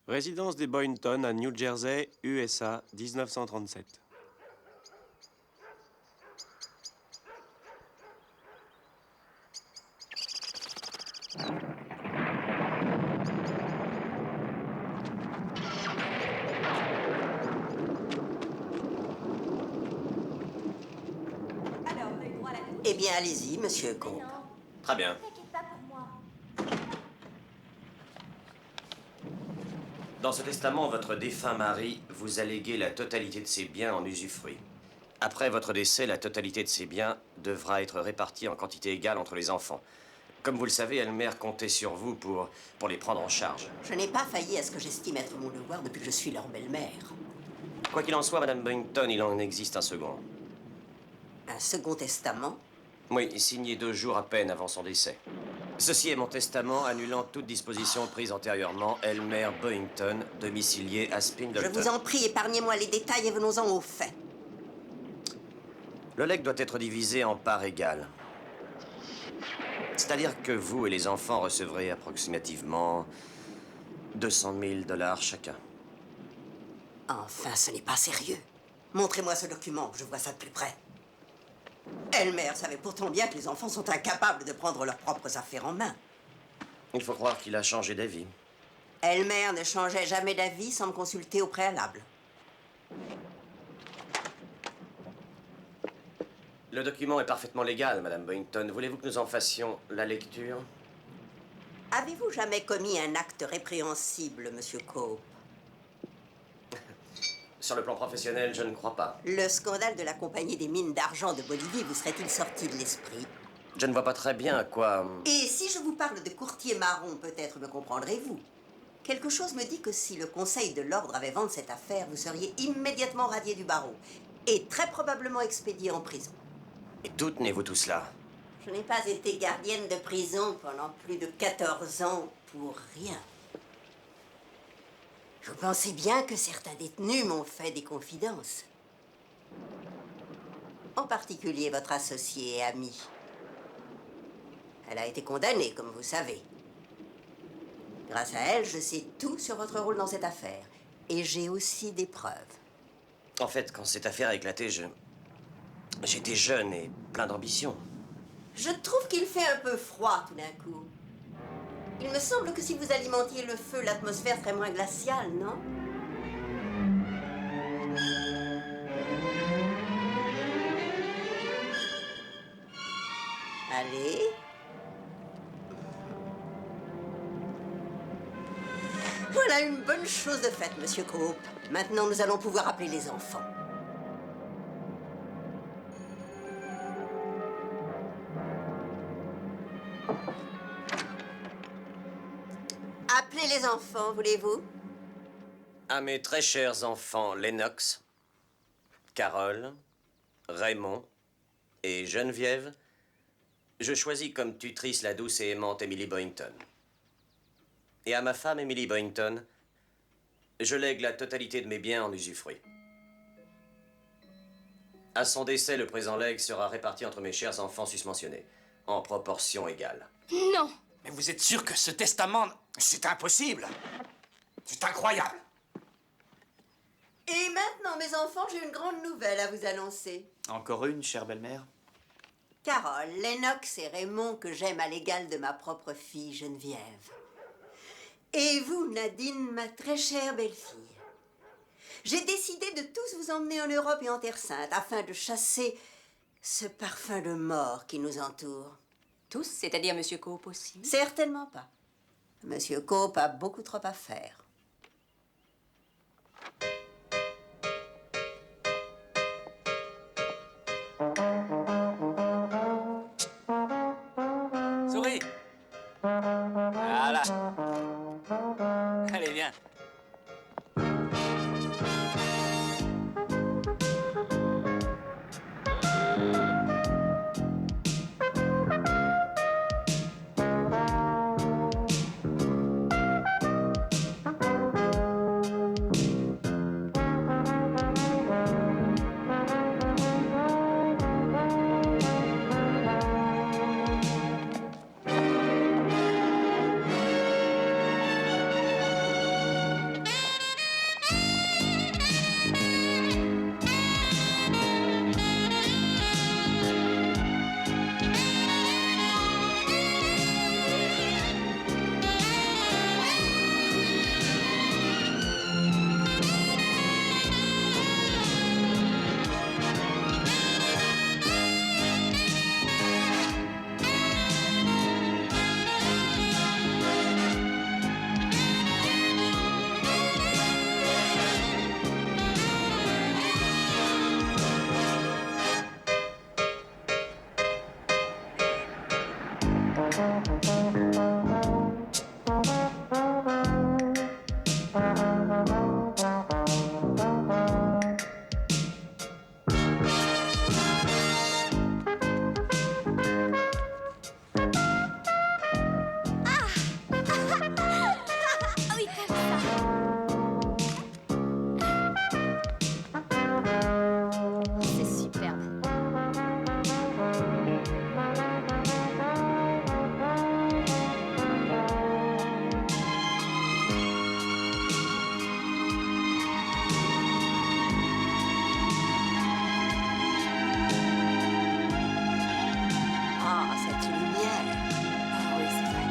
Résidence des Boynton à New Jersey, USA, 1937. Eh bien, allez-y, monsieur Cope. Très bien. Ne t'inquiète pas pour moi. Dans ce testament, votre défunt mari vous a légué la totalité de ses biens en usufruit. Après votre décès, la totalité de ces biens devra être répartie en quantité égale entre les enfants. Comme vous le savez, Elmer comptait sur vous pour les prendre en charge. Je n'ai pas failli à ce que j'estime être mon devoir depuis que je suis leur belle-mère. Quoi qu'il en soit, Madame Boynton, il en existe un second. Un second testament? Oui, signé 2 jours à peine avant son décès. Ceci est mon testament annulant toute disposition prise antérieurement. Elmer Boynton, domicilié à Je Spindleton. vous en prie, épargnez-moi les détails et venons-en aux faits. Le legs doit être divisé en parts égales. C'est-à-dire que vous et les enfants recevrez approximativement 200 000 $ chacun. Enfin, ce n'est pas sérieux. Montrez-moi ce document, je vois ça de plus près. Elmer savait pourtant bien que les enfants sont incapables de prendre leurs propres affaires en main. Il faut croire qu'il a changé d'avis. Elmer ne changeait jamais d'avis sans me consulter au préalable. Le document est parfaitement légal, Madame Boynton. Voulez-vous que nous en fassions la lecture? Avez-vous jamais commis un acte répréhensible, monsieur Cope? Sur le plan professionnel, je ne crois pas. Le scandale de la Compagnie des mines d'argent de Bolivie vous serait-il sorti de l'esprit? Je ne vois pas très bien à quoi... Et si je vous parle de courtier marron, peut-être me comprendrez-vous. Quelque chose me dit que si le Conseil de l'Ordre avait vendu cette affaire, vous seriez immédiatement radié du barreau et très probablement expédié en prison. Et d'où tenez-vous tout cela? Je n'ai pas été gardienne de prison pendant plus de 14 ans pour rien. Vous pensez bien que certains détenus m'ont fait des confidences. En particulier votre associée et amie. Elle a été condamnée, comme vous savez. Grâce à elle, je sais tout sur votre rôle dans cette affaire. Et j'ai aussi des preuves. En fait, quand cette affaire a éclaté, j'étais jeune et plein d'ambition. Je trouve qu'il fait un peu froid tout d'un coup. Il me semble que si vous alimentiez le feu, l'atmosphère serait moins glaciale, non? Allez. Voilà une bonne chose de faite, monsieur Cope. Maintenant, nous allons pouvoir appeler les enfants. Appelez les enfants, voulez-vous? À mes très chers enfants Lennox, Carole, Raymond et Geneviève, je choisis comme tutrice la douce et aimante Emily Boynton. Et à ma femme Emily Boynton, je lègue la totalité de mes biens en usufruit. À son décès, le présent legs sera réparti entre mes chers enfants susmentionnés, en proportion égale. Non. Mais vous êtes sûr que ce testament... C'est impossible. C'est incroyable. Et maintenant, mes enfants, j'ai une grande nouvelle à vous annoncer. Encore une, chère belle-mère? Carole, Lennox et Raymond que j'aime à l'égal de ma propre fille Geneviève. Et vous, Nadine, ma très chère belle-fille. J'ai décidé de tous vous emmener en Europe et en Terre Sainte afin de chasser ce parfum de mort qui nous entoure. Tous, c'est-à-dire Monsieur Cope aussi? Certainement pas. Monsieur Cope a beaucoup trop à faire. Souris. Voilà. Allez, viens. Oui, comme ça. C'est superbe. Ah, cette lumière. Ah oui, c'est vrai.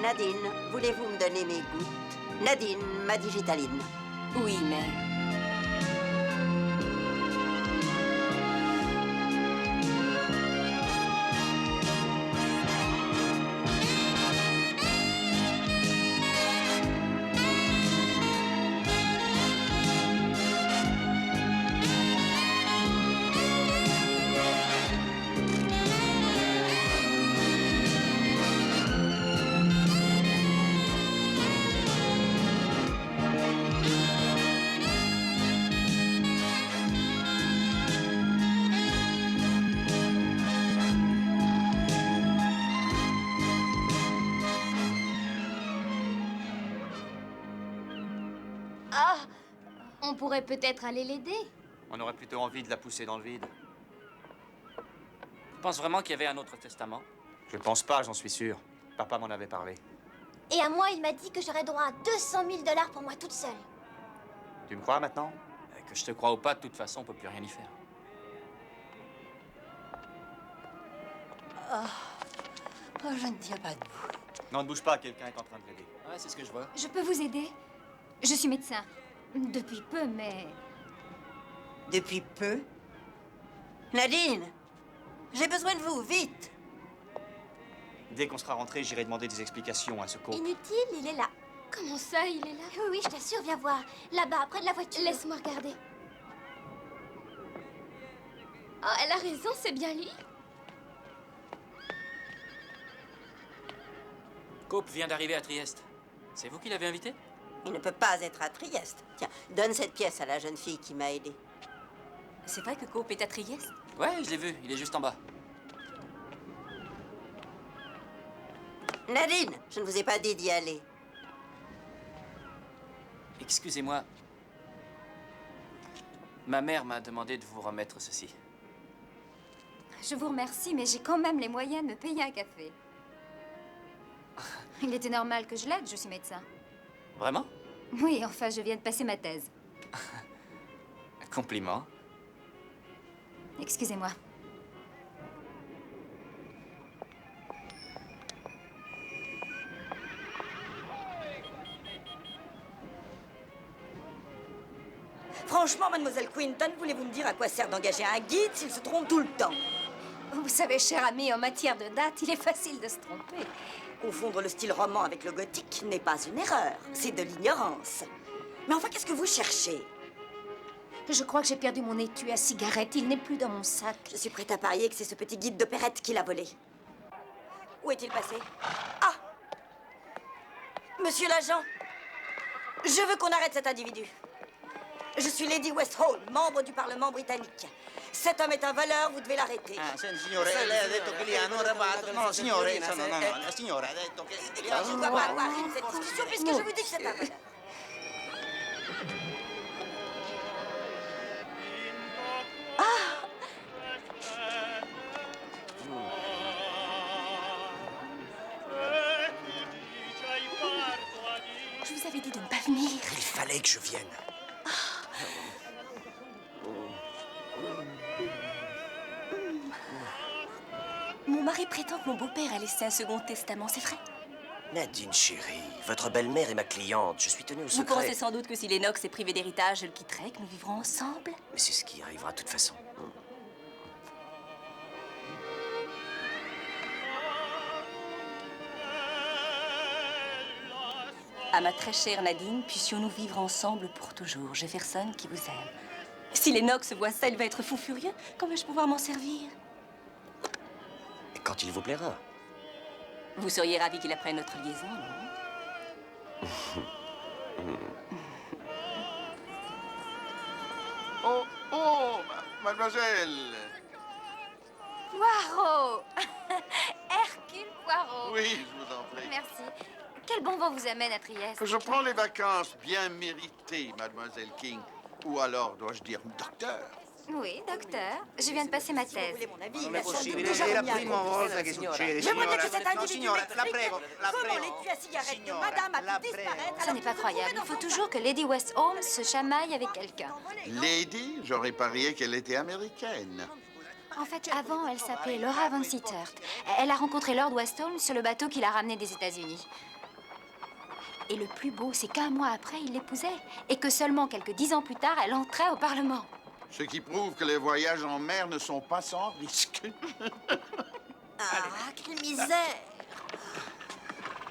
Nadine, voulez-vous me donner mes gouttes? Nadine, ma digitaline. Oui, mère. Ah, on pourrait peut-être aller l'aider. On aurait plutôt envie de la pousser dans le vide. Tu penses vraiment qu'il y avait un autre testament? Je pense pas, j'en suis sûr. Papa m'en avait parlé. Et à moi, il m'a dit que j'aurais droit à 200 000 $ pour moi toute seule. Tu me crois maintenant? Que je te crois ou pas, de toute façon, on peut plus rien y faire. Oh, je ne tiens pas debout. Non, ne bouge pas, quelqu'un est en train de l'aider. Ouais, c'est ce que je vois. Je peux vous aider? Je suis médecin. Depuis peu, mais... Depuis peu? Nadine, j'ai besoin de vous, vite! Dès qu'on sera rentré, j'irai demander des explications à ce co. Inutile, il est là. Comment ça, il est là? Oui, oui, je t'assure, viens voir. Là-bas, près de la voiture. Laisse-moi regarder. Oh, elle a raison, c'est bien lui. Cope vient d'arriver à Trieste. C'est vous qui l'avez invité? Il ne peut pas être à Trieste. Tiens, donne cette pièce à la jeune fille qui m'a aidée. C'est vrai que Cope est à Trieste? Ouais, je l'ai vu, il est juste en bas. Nadine, je ne vous ai pas dit d'y aller. Excusez-moi. Ma mère m'a demandé de vous remettre ceci. Je vous remercie, mais j'ai quand même les moyens de me payer un café. Il était normal que je l'aide, je suis médecin. Vraiment? Oui, enfin, je viens de passer ma thèse. Compliment. Excusez-moi. Franchement, mademoiselle Quinton, voulez-vous me dire à quoi sert d'engager un guide s'il se trompe tout le temps? Vous savez, cher ami, en matière de date, il est facile de se tromper. Confondre le style roman avec le gothique n'est pas une erreur, c'est de l'ignorance. Mais enfin, qu'est-ce que vous cherchez? Je crois que j'ai perdu mon étui à cigarette. Il n'est plus dans mon sac. Je suis prête à parier que c'est ce petit guide d'opérette qui l'a volé. Où est-il passé? Ah! Monsieur l'agent, je veux qu'on arrête cet individu. Je suis Lady Westhall, membre du Parlement britannique. Cet homme est un voleur, vous devez l'arrêter. Signore, lei ha detto che li hanno rubato. No, signore, no, signore ha detto che... Je ne dois pas avoir une cette discussion puisque je vous dis que c'est un voleur. Je vous avais dit de ne pas venir. Il fallait que je vienne. Mon mari prétend que mon beau-père a laissé un second testament, c'est vrai? Nadine, chérie, votre belle-mère est ma cliente. Je suis tenu au Vous secret. pensez sans doute que si Lennox est privé d'héritage, je le quitterai, que nous vivrons ensemble? Mais c'est ce qui arrivera de toute façon. À ma très chère Nadine, puissions-nous vivre ensemble pour toujours. Jefferson qui vous aime. Si Lennox voit ça, il va être fou furieux. Comment vais-je pouvoir m'en servir? Et quand il vous plaira. Vous seriez ravi qu'il apprenne notre liaison, non? Oh, oh, mademoiselle. Poirot. Hercule Poirot. Oui, je vous en prie. Merci. Quel bon vent vous amène à Trieste? Je prends les vacances bien méritées, mademoiselle King. Ou alors, dois-je dire, docteur. Oui, docteur. Je viens de passer ma thèse. Mon avis, Non il è a sans doute possibile, déjà è la remis à prima compte. volta che succede, Je voudrais que cet signora. No, individu signora, la m'explique prego, la comment prego. l'étui à cigarette de Signora, madame a la pu disparaître prego. Ça alors n'est que pas se croyable. trouvait Il faut dans son toujours que Lady West Holmes se chamaille avec quelqu'un. Lady, j'aurais parié qu'elle était américaine. En fait, avant, elle s'appelait Laura Van Sittert. Elle a rencontré Lord West Holmes sur le bateau qui l'a ramené des États-Unis. Et le plus beau, c'est qu'un mois après, il l'épousait. Et que seulement quelques 10 ans plus tard, elle entrait au Parlement. Ce qui prouve que les voyages en mer ne sont pas sans risque. Ah, quelle misère!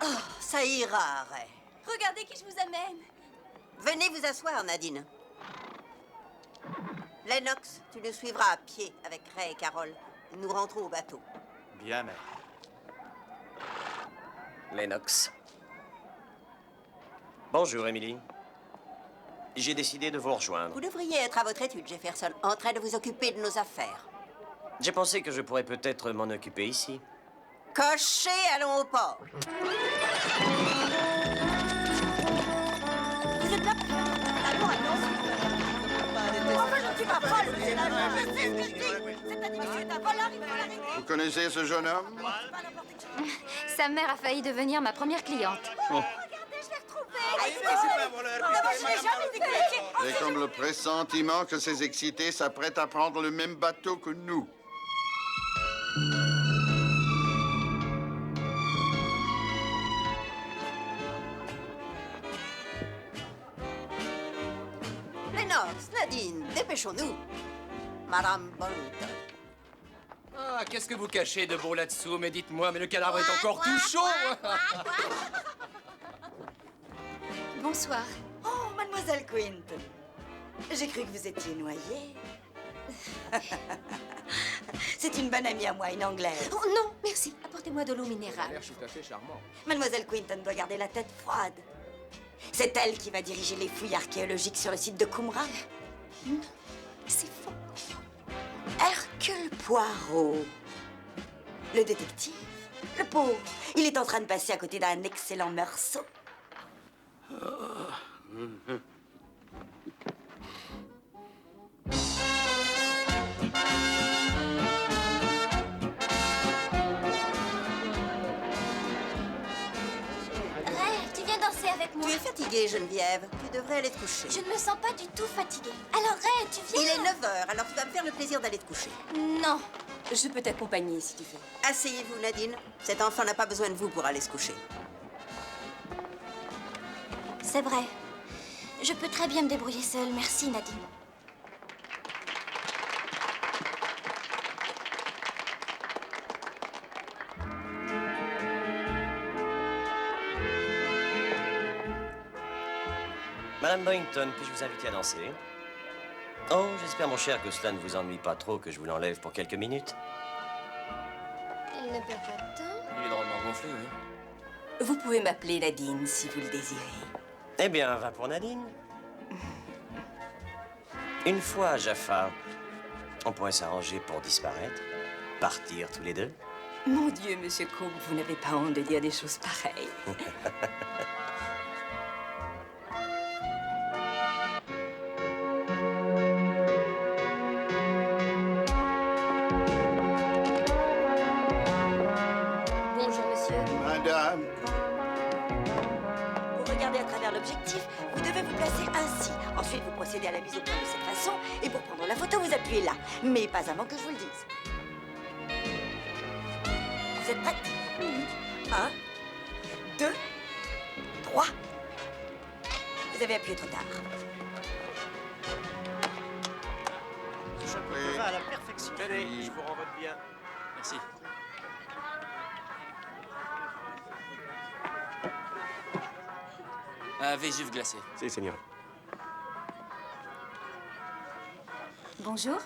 Oh, ça ira, Ray. Regardez qui je vous amène. Venez vous asseoir, Nadine. Lennox, tu nous suivras à pied avec Ray et Carole. Nous rentrons au bateau. Bien, mère. Lennox. Bonjour, Emily. J'ai décidé de vous rejoindre. Vous devriez être à votre étude, Jefferson, en train de vous occuper de nos affaires. J'ai pensé que je pourrais peut-être m'en occuper ici. Cocher, allons au port. Vous êtes là pour faire la loi, non? Enfin, je ne suis pas folle, c'est la loi. Je sais ce que je dis. Cet individu est un voleur, il faut l'arrêter. Vous connaissez ce jeune homme? Pas n'importe qui. Sa mère a failli devenir ma première cliente. Regardez, je l'ai retrouvé. D'abord, je n'ai jamais déclenché. J'ai comme le pressentiment que ces excités s'apprêtent à prendre le même bateau que nous. Lennox, Nadine, dépêchons-nous. Madame Bonington. Ah, qu'est-ce que vous cachez de beau là-dessous? Mais dites-moi, mais le cadavre est encore tout chaud! Bonsoir. Oh, mademoiselle Quint. J'ai cru que vous étiez noyée. C'est une bonne amie à moi, une anglaise. Oh non, merci. Apportez-moi de l'eau minérale. tout à fait charmant. Mademoiselle Quinton doit garder la tête froide. C'est elle qui va diriger les fouilles archéologiques sur le site de Qumran. Non, c'est faux. Hercule Poirot. Le détective. Le pauvre. Il est en train de passer à côté d'un excellent meursault. Ray, tu viens danser avec moi. Tu es fatiguée, Geneviève. Tu devrais aller te coucher. Je ne me sens pas du tout fatiguée. Alors Ray, tu viens? Il est 9 h, alors tu vas me faire le plaisir d'aller te coucher. Non. Je peux t'accompagner si tu veux. Asseyez-vous, Nadine. Cet enfant n'a pas besoin de vous pour aller se coucher. C'est vrai. Je peux très bien me débrouiller seule. Merci, Nadine. Madame Boynton, puis-je vous inviter à danser? Oh, j'espère, mon cher, que cela ne vous ennuie pas trop que je vous l'enlève pour quelques minutes. Il ne perd pas de temps. Il est drôlement gonflé, oui. Vous pouvez m'appeler Nadine si vous le désirez. Eh bien, va pour Nadine. Une fois, Jaffa, on pourrait s'arranger pour disparaître, partir tous les deux. Mon Dieu, Monsieur Cope, vous n'avez pas honte de dire des choses pareilles. l'objectif, vous devez vous placer ainsi. Ensuite, vous procédez à la mise au point de cette façon. Et pour prendre la photo, vous appuyez là. Mais pas avant que je vous le dise. Vous êtes prêtes? 1, 2, 3. Vous avez appuyé trop tard. Ça à la perfection. Tenez, je vous rends votre bien. Merci. Un Vésuve glacé. Si, Seigneur. Bonjour.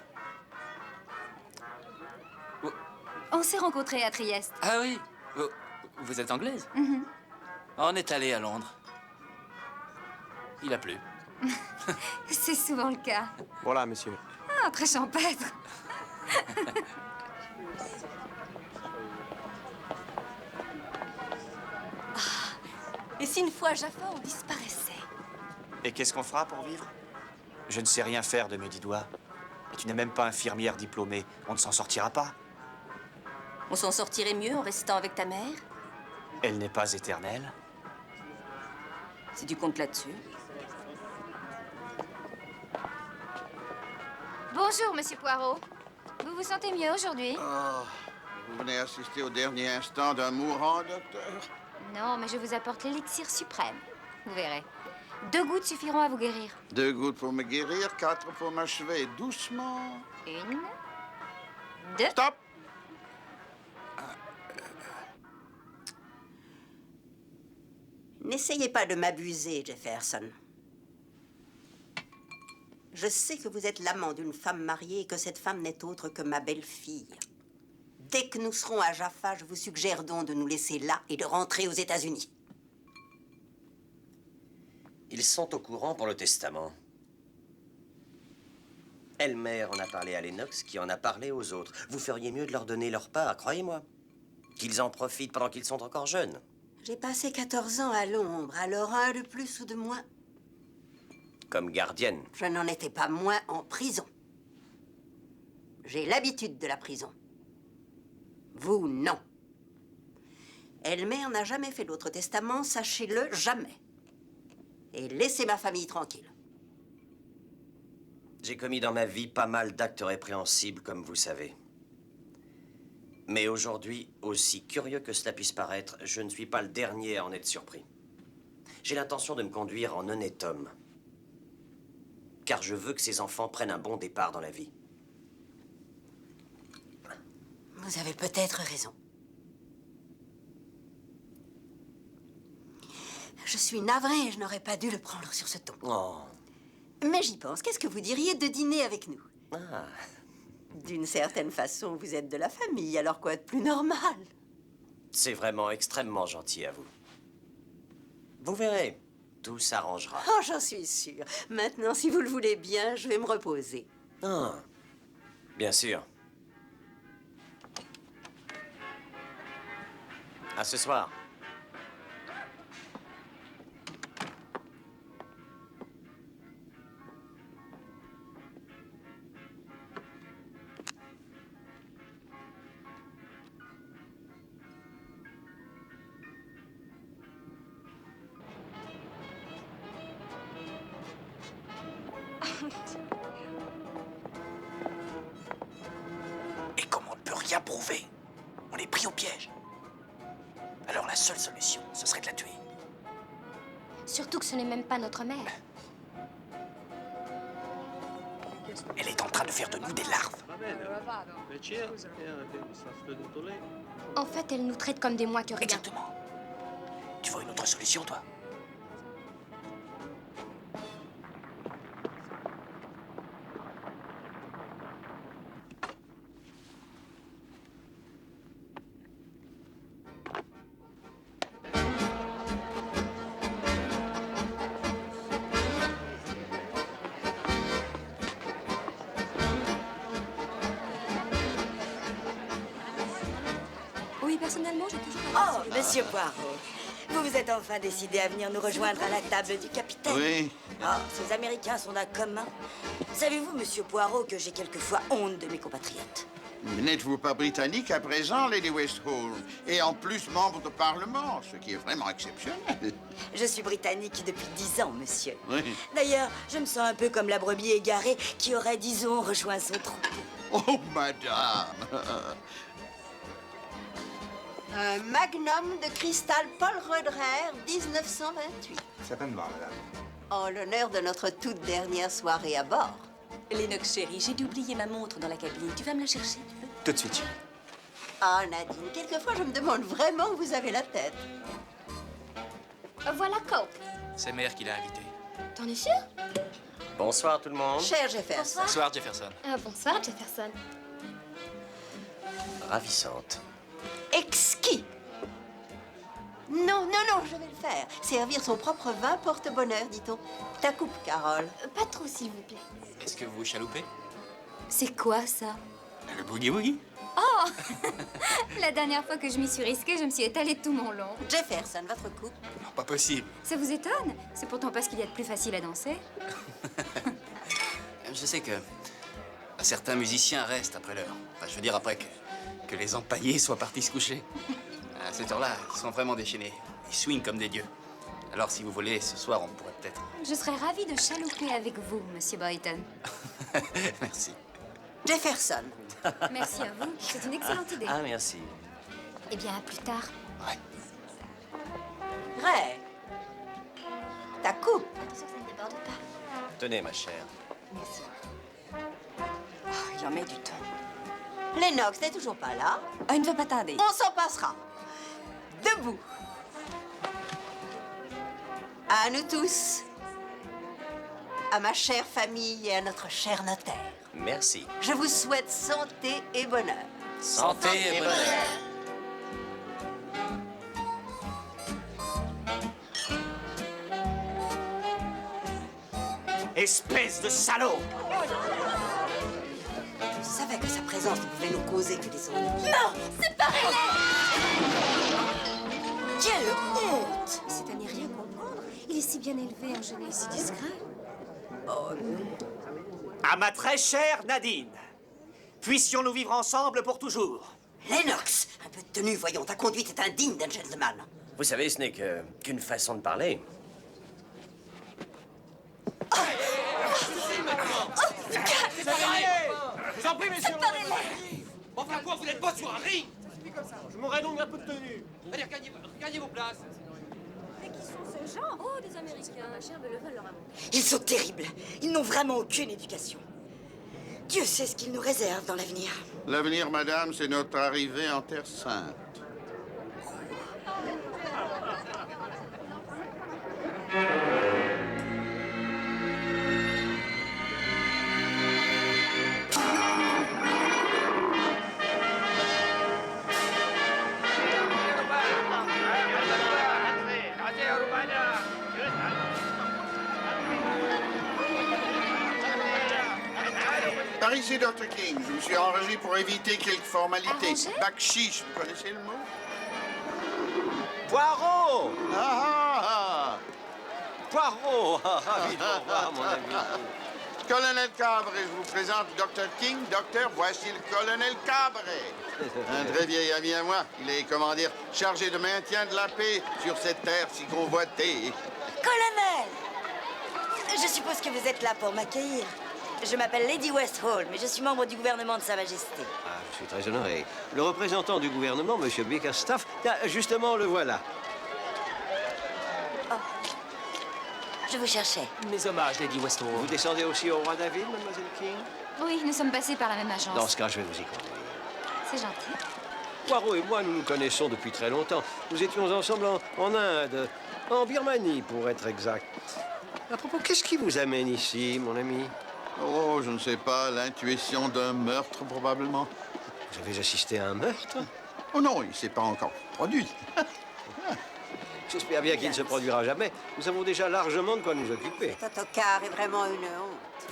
Oh. On s'est rencontrés à Trieste. Ah oui, vous êtes anglaise? On est allé à Londres. Il a plu. C'est souvent le cas. Voilà, monsieur. Ah, très champêtre. Et si une fois Jaffa, on disparaissait? Et qu'est-ce qu'on fera pour vivre? Je ne sais rien faire de mes 10 doigts. Et tu n'es même pas infirmière diplômée. On ne s'en sortira pas. On s'en sortirait mieux en restant avec ta mère? Elle n'est pas éternelle. Si tu comptes là-dessus. Bonjour, monsieur Poirot. Vous vous sentez mieux aujourd'hui? Oh, vous venez assister au dernier instant d'un mourant, docteur? Non, mais je vous apporte l'élixir suprême. Vous verrez. 2 gouttes suffiront à vous guérir. 2 gouttes pour me guérir, 4 pour m'achever. Doucement. 1, 2. Stop! N'essayez pas de m'abuser, Jefferson. Je sais que vous êtes l'amant d'une femme mariée et que cette femme n'est autre que ma belle-fille. Dès que nous serons à Jaffa, je vous suggère donc de nous laisser là et de rentrer aux États-Unis. Ils sont au courant pour le testament. Elmer en a parlé à Lennox, qui en a parlé aux autres. Vous feriez mieux de leur donner leur part, croyez-moi. Qu'ils en profitent pendant qu'ils sont encore jeunes. J'ai passé 14 ans à l'ombre, alors un de plus ou de moins. Comme gardienne. Je n'en étais pas moins en prison. J'ai l'habitude de la prison. Vous, non. Elmer n'a jamais fait d'autre testament, sachez-le, jamais. Et laissez ma famille tranquille. J'ai commis dans ma vie pas mal d'actes répréhensibles, comme vous savez. Mais aujourd'hui, aussi curieux que cela puisse paraître, je ne suis pas le dernier à en être surpris. J'ai l'intention de me conduire en honnête homme. Car je veux que ces enfants prennent un bon départ dans la vie. Vous avez peut-être raison. Je suis navrée, je n'aurais pas dû le prendre sur ce ton. Oh. Mais j'y pense. Qu'est-ce que vous diriez de dîner avec nous? Ah. D'une certaine façon, vous êtes de la famille, alors quoi de plus normal? C'est vraiment extrêmement gentil à vous. Vous verrez, tout s'arrangera. Oh, j'en suis sûre. Maintenant, si vous le voulez bien, je vais me reposer. Ah. Bien sûr. À ce soir. Et comme on ne peut rien prouver, on est pris au piège. Alors la seule solution, ce serait de la tuer. Surtout que ce n'est même pas notre mère. Elle est en train de faire de nous des larves. En fait, elle nous traite comme des moins que rien. Exactement. Tu vois une autre solution, toi? Oui, personnellement, j'ai toujours... Oh, monsieur Poirot, vous vous êtes enfin décidé à venir nous rejoindre à la table du capitaine. Oui. Oh, ces Américains sont d'un commun. Savez-vous, monsieur Poirot, que j'ai quelquefois honte de mes compatriotes? N'êtes-vous pas britannique à présent, Lady Westholm? Et en plus membre de Parlement, ce qui est vraiment exceptionnel. Je suis britannique depuis 10 ans, monsieur. Oui. D'ailleurs, je me sens un peu comme la brebis égarée qui aurait, disons, rejoint son troupeau. Oh, madame! Un magnum de cristal Paul Roederer, 1928. Certainement, madame. En l'honneur de notre toute dernière soirée à bord. Lennox, chérie, j'ai dû oublier ma montre dans la cabine. Tu vas me la chercher, tu veux? Tout de suite, chérie. Ah, Nadine, quelquefois je me demande vraiment où vous avez la tête. Voilà Cope. C'est Mère qui l'a invité. T'en es sûr? Bonsoir tout le monde. Cher Jefferson. Bonsoir, Jefferson. Bonsoir, Jefferson. Ravissante. Exquis. Non, je vais le faire. Servir son propre vin porte bonheur, dit-on. Ta coupe, Carole. Pas trop, s'il vous plaît. Est-ce que vous chaloupez? C'est quoi, ça? Le boogie-woogie. Oh! La dernière fois que je m'y suis risquée, je me suis étalée tout mon long. Jefferson, votre coupe. Non, pas possible. Ça vous étonne? C'est pourtant pas ce qu'il y a de plus facile à danser. Je sais que certains musiciens restent après l'heure. Enfin, je veux dire après que les empaillés soient partis se coucher. À cette heure-là, ils sont vraiment déchaînés. Ils swingent comme des dieux. Alors, si vous voulez, ce soir, on pourrait peut-être... Je serais ravie de chalouper avec vous, Monsieur Boyton. Merci. Jefferson. Merci à vous. C'est une excellente idée. Ah, merci. Eh bien, à plus tard. Ouais. Ray. Ta coupe. Attention que ça ne déborde pas. Tenez, ma chère. Merci. Oh, il en met du temps. Lennox n'est toujours pas là. Ah, il ne veut pas tarder. On s'en passera. Debout. À nous tous. À ma chère famille et à notre cher notaire. Merci. Je vous souhaite santé et bonheur. Santé et bonheur. Espèce de salaud! Je savais que sa présence ne pouvait nous causer que des ennuis. Non! Séparez-les! Quelle honte! C'est à n'y rien comprendre. Il est si bien élevé, un jeune et si discret. Oh non. À ma très chère Nadine, puissions-nous vivre ensemble pour toujours? Lennox, un peu de tenue, voyons. Ta conduite est indigne d'un gentleman. Vous savez, ce n'est qu'une façon de parler. Je vous en prie, messieurs. Enfin quoi, vous n'êtes pas sur un ring? Je m'aurais donc un peu de tenue. Allez, gagnez vos places. Mais qui sont ces gens? Oh, des Américains. Ma chère me le veut leur inventer. Ils sont terribles. Ils n'ont vraiment aucune éducation. Dieu sait ce qu'il nous réserve dans l'avenir. L'avenir, madame, c'est notre arrivée en Terre Sainte. Par ici, Dr. King. Je me suis enragé pour éviter quelques formalités. Arrangé? Bakshish, vous connaissez le mot? Poirot! Ah! Poirot! Ravi de vous revoir, mon ami. Colonel Cabré, je vous présente Dr. King. Docteur, voici le colonel Cabré. Un très vieil ami à moi. Il est, comment dire, chargé de maintien de la paix sur cette terre si convoitée. Colonel! Je suppose que vous êtes là pour m'accueillir. Je m'appelle Lady Westholm, mais je suis membre du gouvernement de Sa Majesté. Ah, je suis très honoré. Le représentant du gouvernement, M. Bickerstaff, justement, le voilà. Oh. Je vous cherchais. Mes hommages, Lady Westholm. Vous descendez aussi au roi David, mademoiselle King? Oui, nous sommes passés par la même agence. Dans ce cas, je vais vous y conduire. C'est gentil. Poirot et moi, nous nous connaissons depuis très longtemps. Nous étions ensemble en Inde, en Birmanie, pour être exact. À propos, qu'est-ce qui vous amène ici, mon ami? Oh, je ne sais pas, l'intuition d'un meurtre, probablement. Vous avez assisté à un meurtre? Oh non, il ne s'est pas encore produit. J'espère bien qu'il ne se produira jamais. Nous avons déjà largement de quoi nous occuper. Cet autocar est vraiment une honte.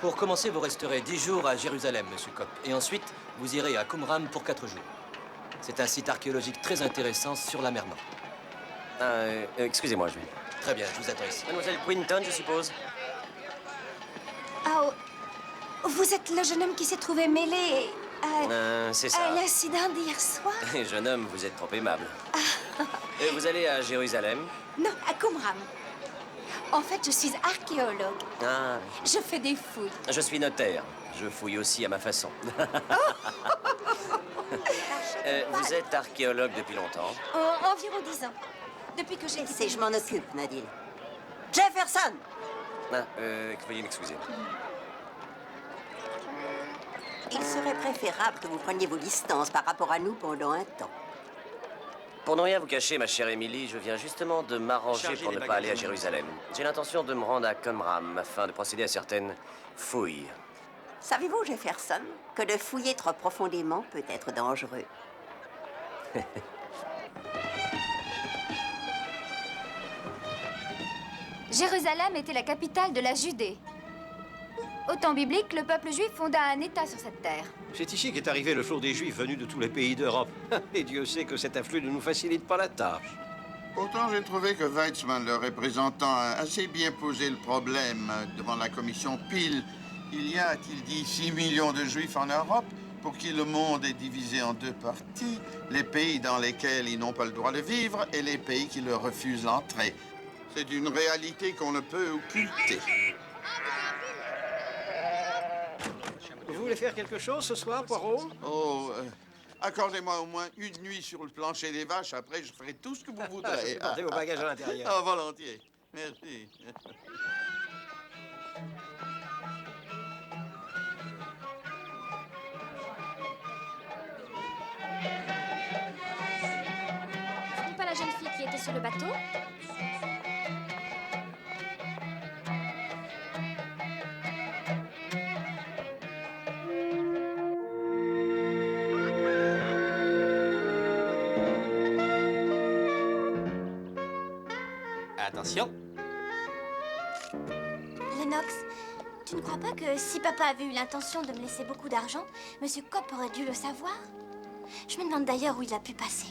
Pour commencer, vous resterez 10 jours à Jérusalem, Monsieur Cope. Et ensuite, vous irez à Qumran pour 4 jours. C'est un site archéologique très intéressant sur la mer Morte. Excusez-moi, je vais. Très bien, je vous attends ici. Mademoiselle Quinton, je suppose. Ah, Vous êtes le jeune homme qui s'est trouvé mêlé C'est ça. à l'incident d'hier soir? Jeune homme, vous êtes trop aimable. Vous allez à Jérusalem? Non, à Qumran. En fait, je suis archéologue. Ah, Je fais des fouilles. je suis notaire. Je fouille aussi à ma façon. Vous êtes archéologue depuis longtemps? Environ 10 ans. Depuis que j'ai C'est, je m'en occupe, Nadine. Jefferson! Veuillez m'excuser. Il serait préférable que vous preniez vos distances par rapport à nous pendant un temps. Pour ne rien vous cacher, ma chère Émilie, je viens justement de m'arranger Chargez pour les ne pas aller à bagages. Jérusalem. J'ai l'intention de me rendre à Qumran afin de procéder à certaines fouilles. Savez-vous, Jefferson, que de fouiller trop profondément peut être dangereux? Jérusalem était la capitale de la Judée. Au temps biblique, le peuple juif fonda un État sur cette terre. C'est ici qu'est arrivé le flot des Juifs venus de tous les pays d'Europe. Et Dieu sait que cet afflux ne nous facilite pas la tâche. Pourtant, j'ai trouvé que Weizmann, le représentant, a assez bien posé le problème devant la commission Peel. Il y a, a-t-il dit, 6 millions de Juifs en Europe, pour qui le monde est divisé en deux parties, les pays dans lesquels ils n'ont pas le droit de vivre et les pays qui leur refusent l'entrée. C'est une réalité qu'on ne peut occulter. Vous voulez faire quelque chose ce soir, Poirot? Oh, accordez-moi au moins une nuit sur le plancher des vaches, après je ferai tout ce que vous Je voudrez. vais porter vos bagages à l'intérieur. Ah, volontiers. Merci. Ce n'est pas la jeune fille qui était sur le bateau? Attention. Lennox, tu ne crois pas que si papa avait eu l'intention de me laisser beaucoup d'argent, Monsieur Kopp aurait dû le savoir? Je me demande d'ailleurs où il a pu passer.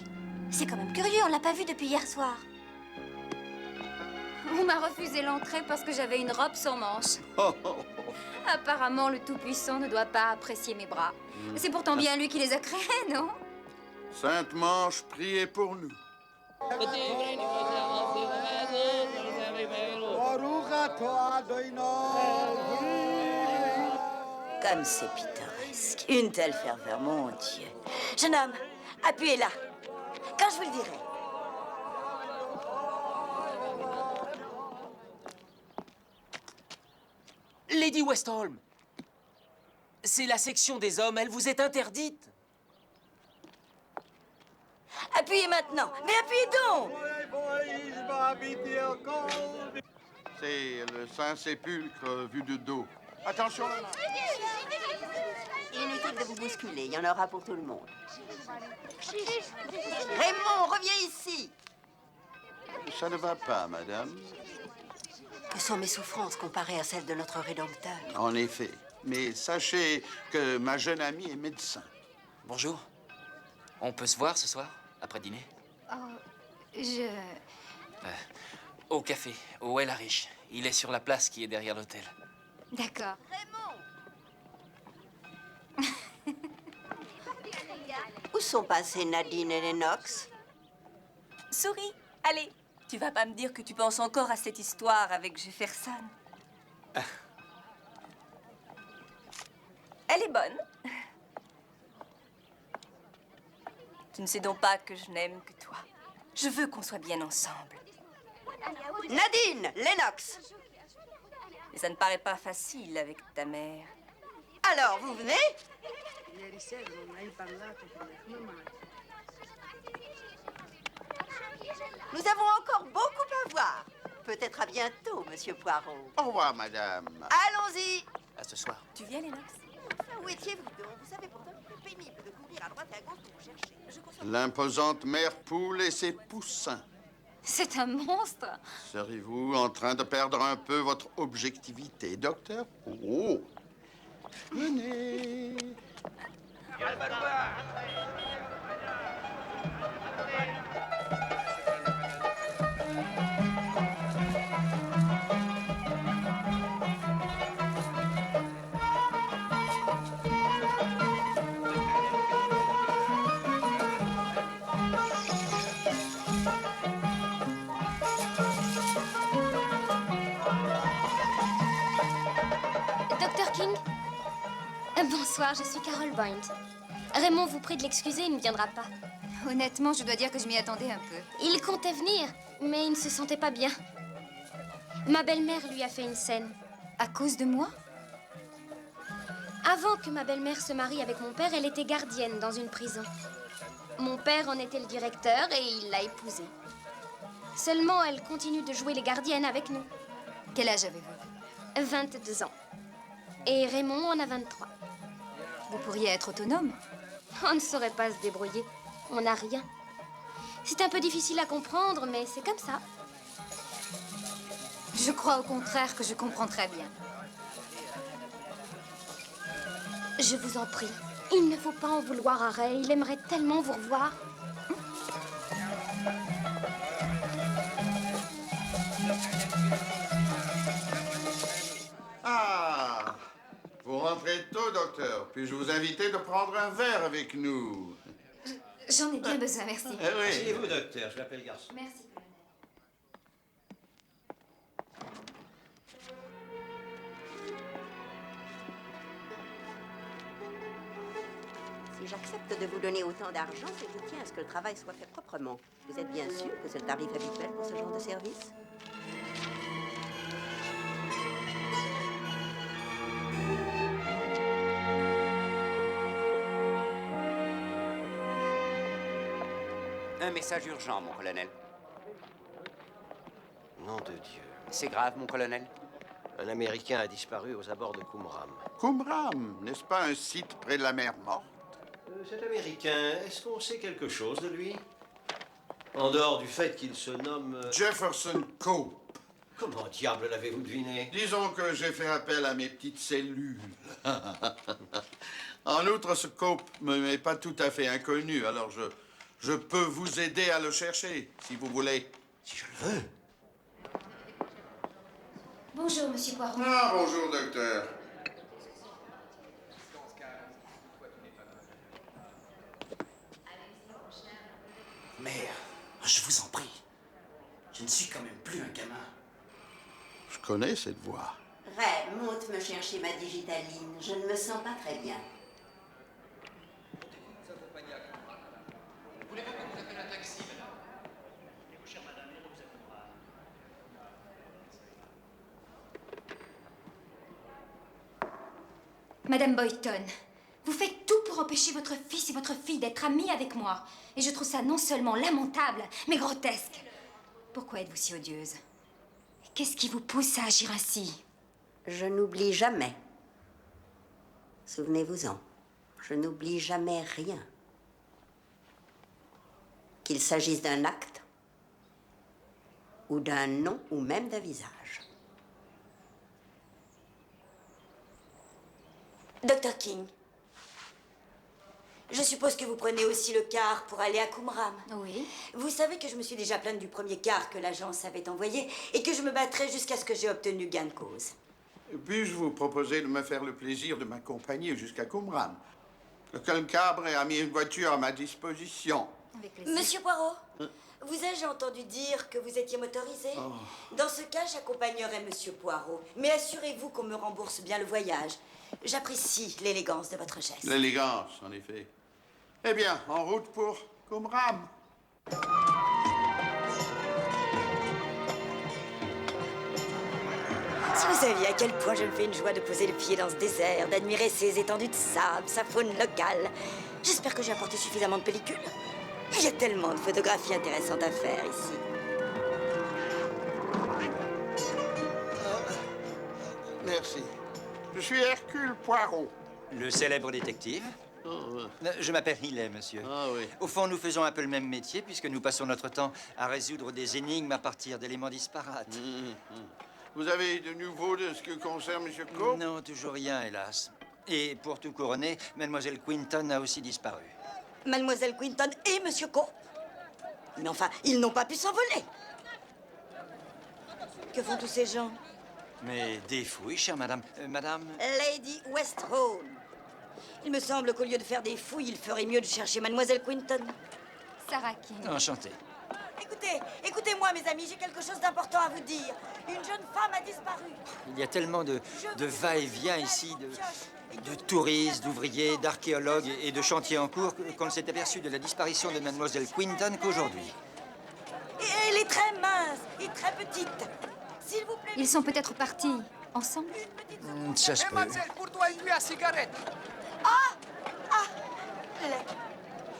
C'est quand même curieux, on l'a pas vu depuis hier soir. On m'a refusé l'entrée parce que j'avais une robe sans manches. Apparemment, le Tout-Puissant ne doit pas apprécier mes bras. C'est pourtant bien lui qui les a créés, non? Sainte Manche, priez pour nous. Comme c'est pittoresque. Une telle ferveur, mon Dieu. Jeune homme, appuyez là. Quand je vous le dirai. Lady Westholm, c'est la section des hommes, elle vous est interdite. Appuyez maintenant. Mais appuyez donc. C'est le Saint-Sépulcre vu de dos. Attention, là. Inutile de vous bousculer, il y en aura pour tout le monde. Raymond, reviens ici! Ça ne va pas, madame. Que sont mes souffrances comparées à celles de notre Rédempteur? En effet. Mais sachez que ma jeune amie est médecin. Bonjour. On peut se voir ce soir, après dîner? Au café, au El Arish. Il est sur la place qui est derrière l'hôtel. D'accord. Où sont passés Nadine et Lennox? Souris, allez. Tu vas pas me dire que tu penses encore à cette histoire avec Jefferson. Elle est bonne. Tu ne sais donc pas que je n'aime que toi. Je veux qu'on soit bien ensemble. Nadine, Lennox! Et ça ne paraît pas facile avec ta mère. Alors, vous venez? Nous avons encore beaucoup à voir. Peut-être à bientôt, Monsieur Poirot. Au revoir, madame. Allons-y. À ce soir. Tu viens, Lennox? Où étiez-vous donc? Vous savez pourtant qu'il est pénible de courir à droite et à gauche pour vous chercher. L'imposante mère poule et ses poussins. C'est un monstre. Seriez-vous en train de perdre un peu votre objectivité, docteur? Oh! Venez! Bonsoir, je suis Carol Boyd. Raymond vous prie de l'excuser, il ne viendra pas. Honnêtement, je dois dire que je m'y attendais un peu. Il comptait venir, mais il ne se sentait pas bien. Ma belle-mère lui a fait une scène. À cause de moi? Avant que ma belle-mère se marie avec mon père, elle était gardienne dans une prison. Mon père en était le directeur et il l'a épousée. Seulement, elle continue de jouer les gardiennes avec nous. Quel âge avez-vous? 22 ans. Et Raymond en a 23. Vous pourriez être autonome. On ne saurait pas se débrouiller. On n'a rien. C'est un peu difficile à comprendre, mais c'est comme ça. Je crois au contraire que je comprends très bien. Je vous en prie. Il ne faut pas en vouloir à Ray. Il aimerait tellement vous revoir. Ah, vous rentrez tôt, docteur. Puis-je vous inviter de prendre un verre avec nous? J'en ai bien besoin, merci. Eh oui. Asseyez-vous, docteur, je l'appelle garçon. Merci. Si j'accepte de vous donner autant d'argent, c'est que je tiens à ce que le travail soit fait proprement. Vous êtes bien sûr que c'est le tarif habituel pour ce genre de service? Un message urgent, mon colonel. Nom de Dieu. C'est grave, mon colonel. Un Américain a disparu aux abords de Qumran. Qumran, n'est-ce pas un site près de la mer Morte? Cet Américain, est-ce qu'on sait quelque chose de lui? En dehors du fait qu'il se nomme... Jefferson Cope. Comment diable l'avez-vous deviné? Disons que j'ai fait appel à mes petites cellules. En outre, ce Cope me m'est pas tout à fait inconnu, alors je peux vous aider à le chercher, si vous voulez. Si je le veux. Bonjour, monsieur Poirot. Ah, bonjour, docteur. Mais, je vous en prie, je ne suis quand même plus un gamin. Je connais cette voix. Ray, monte me chercher ma digitaline. Je ne me sens pas très bien. Voulez-vous qu'on vous appelle un taxi, madame? Madame Boyton, vous faites tout pour empêcher votre fils et votre fille d'être amis avec moi. Et je trouve ça non seulement lamentable, mais grotesque. Pourquoi êtes-vous si odieuse? Qu'est-ce qui vous pousse à agir ainsi? Je n'oublie jamais. Souvenez-vous-en, je n'oublie jamais rien. Qu'il s'agisse d'un acte, ou d'un nom, ou même d'un visage. Dr. King, je suppose que vous prenez aussi le car pour aller à Qumran. Oui. Vous savez que je me suis déjà plainte du premier car que l'agence avait envoyé et que je me battrai jusqu'à ce que j'ai obtenu gain de cause. Puis-je vous proposer de me faire le plaisir de m'accompagner jusqu'à Qumran? Le Cabre a mis une voiture à ma disposition. Avec plaisir. Monsieur Poirot, vous ai-je entendu dire que vous étiez motorisé? Dans ce cas, j'accompagnerai Monsieur Poirot. Mais assurez-vous qu'on me rembourse bien le voyage. J'apprécie l'élégance de votre geste. L'élégance, en effet. Eh bien, en route pour Qumran. Si vous saviez à quel point je me fais une joie de poser le pied dans ce désert, d'admirer ces étendues de sable, sa faune locale. J'espère que j'ai apporté suffisamment de pellicules. Il y a tellement de photographies intéressantes à faire ici. Merci. Je suis Hercule Poirot. Le célèbre détective? Je m'appelle Hillet, monsieur. Ah oui. Au fond, nous faisons un peu le même métier, puisque nous passons notre temps à résoudre des énigmes à partir d'éléments disparates. Vous avez de nouveau de ce que concerne M. Cope? Non, toujours rien, hélas. Et pour tout couronner, Mademoiselle Quinton a aussi disparu. Mademoiselle Quinton et Monsieur Cope. Mais enfin, ils n'ont pas pu s'envoler. Que font tous ces gens? Mais des fouilles, chère madame. Madame? Lady Westhall. Il me semble qu'au lieu de faire des fouilles, il ferait mieux de chercher Mademoiselle Quinton. Sarah King. Enchanté. Écoutez-moi, mes amis, j'ai quelque chose d'important à vous dire. Une jeune femme a disparu. Il y a tellement de va-et-vient ici, de touristes, d'ouvriers, d'archéologues et de chantiers en cours qu'on ne s'est aperçu de la disparition de Mademoiselle Quinton qu'aujourd'hui. Et elle est très mince et très petite. S'il vous plaît... Ils sont peut-être partis ensemble. Ça se peut. Mademoiselle, pour toi, une à cigarette.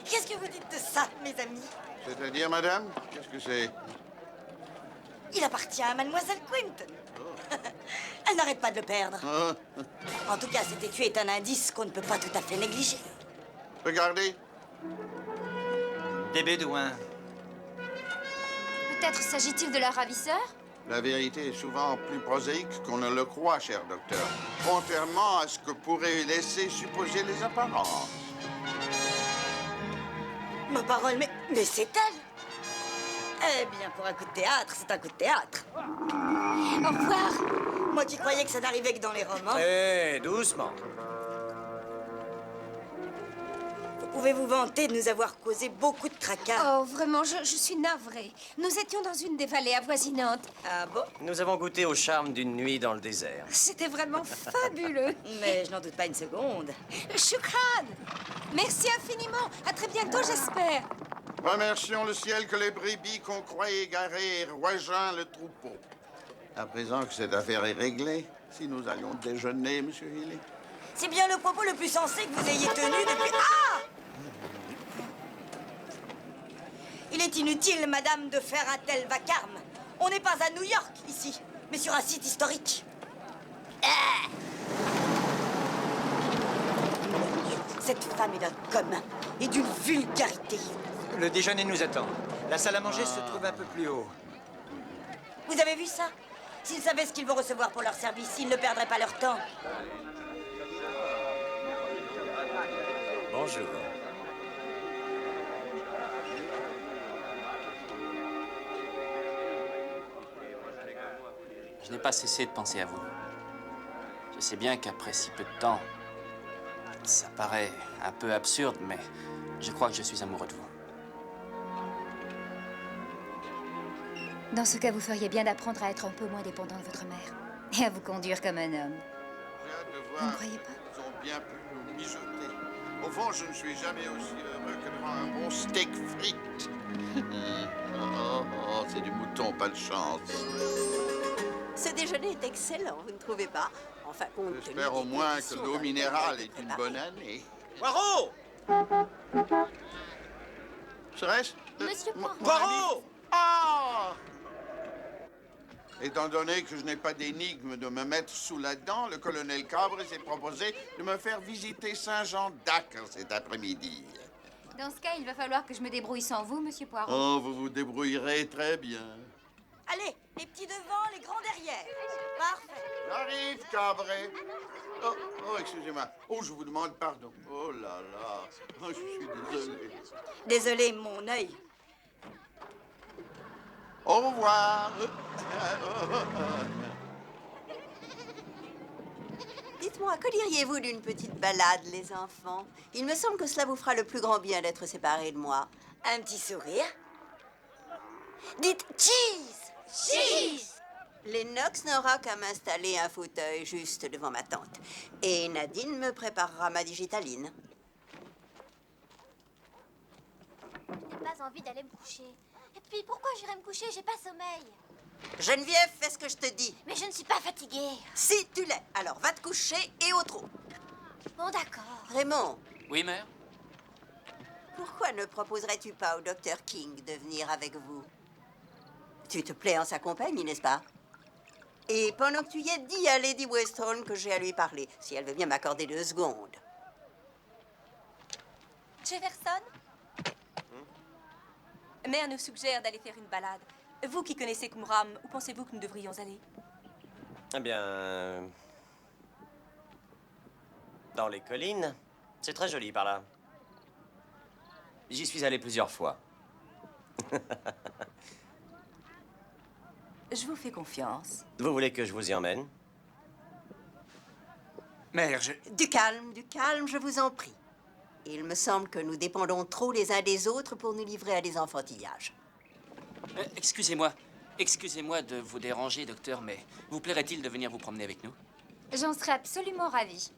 Qu'est-ce que vous dites de ça, mes amis? C'est-à-dire, madame? Qu'est-ce que c'est? Il appartient à Mademoiselle Quinton. Elle n'arrête pas de le perdre. En tout cas, cet étui est un indice qu'on ne peut pas tout à fait négliger. Regardez. Des bédouins. Peut-être s'agit-il de leur ravisseur? La vérité est souvent plus prosaïque qu'on ne le croit, cher docteur. Contrairement à ce que pourraient laisser supposer les apparences. Ma parole, mais c'est elle! Eh bien, pour un coup de théâtre, c'est un coup de théâtre. Au revoir. Moi qui croyais que ça n'arrivait que dans les romans. Hé, doucement. Vous pouvez vous vanter de nous avoir causé beaucoup de tracas. Oh, vraiment, je suis navrée. Nous étions dans une des vallées avoisinantes. Ah bon? Nous avons goûté au charme d'une nuit dans le désert. C'était vraiment fabuleux. Mais je n'en doute pas une seconde. Shukran! Merci infiniment. À très bientôt, j'espère. Remercions le ciel que les brebis qu'on croyait égarées rejoignent le troupeau. À présent que cette affaire est réglée, si nous allions déjeuner, Monsieur Healy. C'est bien le propos le plus sensé que vous ayez tenu depuis... Ah! Il est inutile, madame, de faire un tel vacarme. On n'est pas à New York, ici, mais sur un site historique. Ah! Cette femme est d'un commun et d'une vulgarité. Le déjeuner nous attend. La salle à manger se trouve un peu plus haut. Vous avez vu ça? S'ils savaient ce qu'ils vont recevoir pour leur service, ils ne perdraient pas leur temps. Bonjour. Je n'ai pas cessé de penser à vous. Je sais bien qu'après si peu de temps, ça paraît un peu absurde, mais je crois que je suis amoureux de vous. Dans ce cas, vous feriez bien d'apprendre à être un peu moins dépendant de votre mère. Et à vous conduire comme un homme. J'ai hâte de voir. Vous ne croyez pas? Ils ont bien pu nous mijoter. Au fond, je ne suis jamais aussi heureux que devant un bon steak frites. C'est du mouton, pas de chance. Ce déjeuner est excellent, vous ne trouvez pas? Enfin, compte tenu J'espère au des moins que conditions l'eau dans minérale lesquelles est elle une préparée. bonne année. Poirot! Serait-ce? Monsieur Poirot. Poirot! Ah! Étant donné que je n'ai pas d'énigme de me mettre sous la dent, le colonel Cabre s'est proposé de me faire visiter Saint-Jean-d'Acre cet après-midi. Dans ce cas, il va falloir que je me débrouille sans vous, Monsieur Poirot. Oh, vous vous débrouillerez très bien. Allez, les petits devant, les grands derrière. Parfait. J'arrive, Cabret. Oh, excusez-moi. Oh, je vous demande pardon. Oh là là. Oh, je suis désolé. Désolé, mon œil. Au revoir. Dites-moi, que diriez-vous d'une petite balade, les enfants? Il me semble que cela vous fera le plus grand bien d'être séparés de moi. Un petit sourire. Dites cheese! Cheese! Lennox n'aura qu'à m'installer un fauteuil juste devant ma tante. Et Nadine me préparera ma digitaline. Je n'ai pas envie d'aller me coucher. Et puis, pourquoi j'irai me coucher? J'ai pas sommeil. Geneviève, fais ce que je te dis. Mais je ne suis pas fatiguée. Si tu l'es, alors va te coucher et au trot. Bon, d'accord. Raymond, Oui, mère? pourquoi ne proposerais-tu pas au docteur King de venir avec vous? Tu te plais en sa compagnie, n'est-ce pas? Et pendant que tu y es, dis à Lady Weston que j'ai à lui parler, si elle veut bien m'accorder 2 secondes. Jefferson? Mère nous suggère d'aller faire une balade. Vous qui connaissez Qumran, où pensez-vous que nous devrions aller? Eh bien... dans les collines. C'est très joli par là. J'y suis allé plusieurs fois. Je vous fais confiance. Vous voulez que je vous y emmène? Mère, Du calme, je vous en prie. Il me semble que nous dépendons trop les uns des autres pour nous livrer à des enfantillages. Excusez-moi. Excusez-moi de vous déranger, docteur, mais vous plairait-il de venir vous promener avec nous? J'en serais absolument ravie.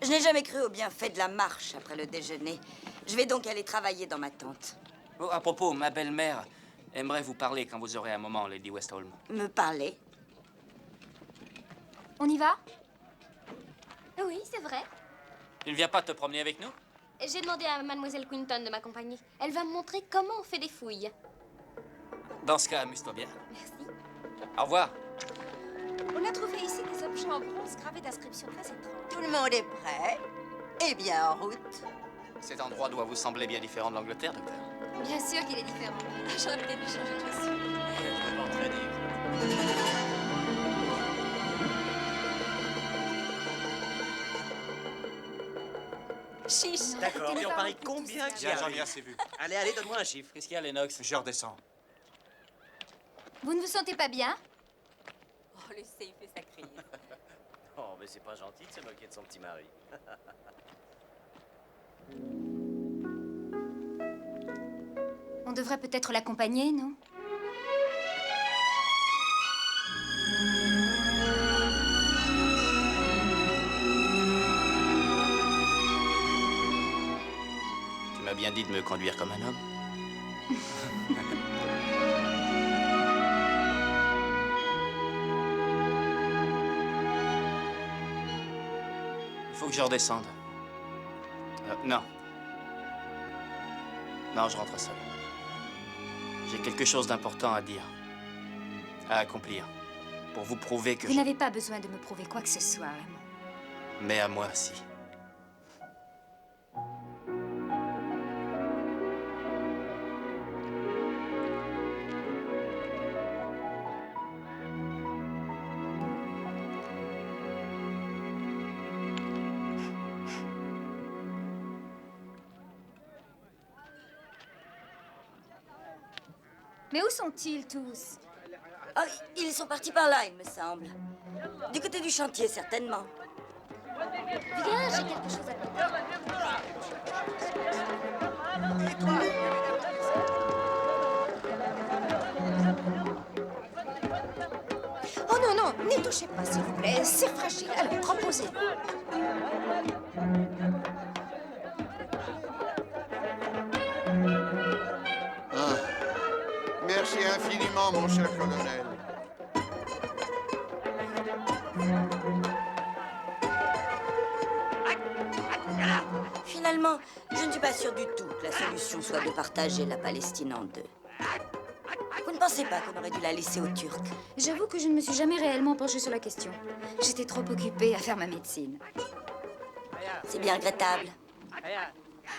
Je n'ai jamais cru au bienfait de la marche après le déjeuner. Je vais donc aller travailler dans ma tente. Oh, à propos, ma belle-mère aimerait vous parler quand vous aurez un moment, Lady Westholm. Me parler? On y va? Oui, c'est vrai. Tu ne viens pas te promener avec nous? J'ai demandé à Mademoiselle Quinton de m'accompagner. Elle va me montrer comment on fait des fouilles. Dans ce cas, amuse-toi bien. Merci. Au revoir. On a trouvé ici des objets en bronze gravés d'inscriptions très étranges. Tout le monde est prêt? Eh bien, en route. Cet endroit doit vous sembler bien différent de l'Angleterre, docteur. Bien sûr qu'il est différent. J'aurais peut-être dû changer de chaussures. Chiche. D'accord, mais on parie combien qu'il y J'en ai a? assez vu. Allez, allez, donne-moi un chiffre. Qu'est-ce qu'il y a, Lennox? Je redescends. Vous ne vous sentez pas bien? Oh, le safe fait sa crise. Oh, mais c'est pas gentil de se moquer de son petit mari. On devrait peut-être l'accompagner, non? Tu m'as bien dit de me conduire comme un homme. Il faut que je redescende. Non. Non, je rentre seul. J'ai quelque chose d'important à dire. À accomplir. Pour vous prouver que Vous n'avez pas besoin de me prouver quoi que ce soit, Raymond. Mais à moi, si. Mais où sont-ils tous? Ah, ils sont partis par là, il me semble. Du côté du chantier, certainement. Viens, j'ai quelque chose à te dire. Oh non, non, n'y touchez pas, s'il vous plaît. C'est fragile. Alors, reposez. Merci infiniment, mon cher colonel. Finalement, je ne suis pas sûre du tout que la solution soit de partager la Palestine en deux. Vous ne pensez pas qu'on aurait dû la laisser aux Turcs? J'avoue que je ne me suis jamais réellement penchée sur la question. J'étais trop occupée à faire ma médecine. C'est bien regrettable.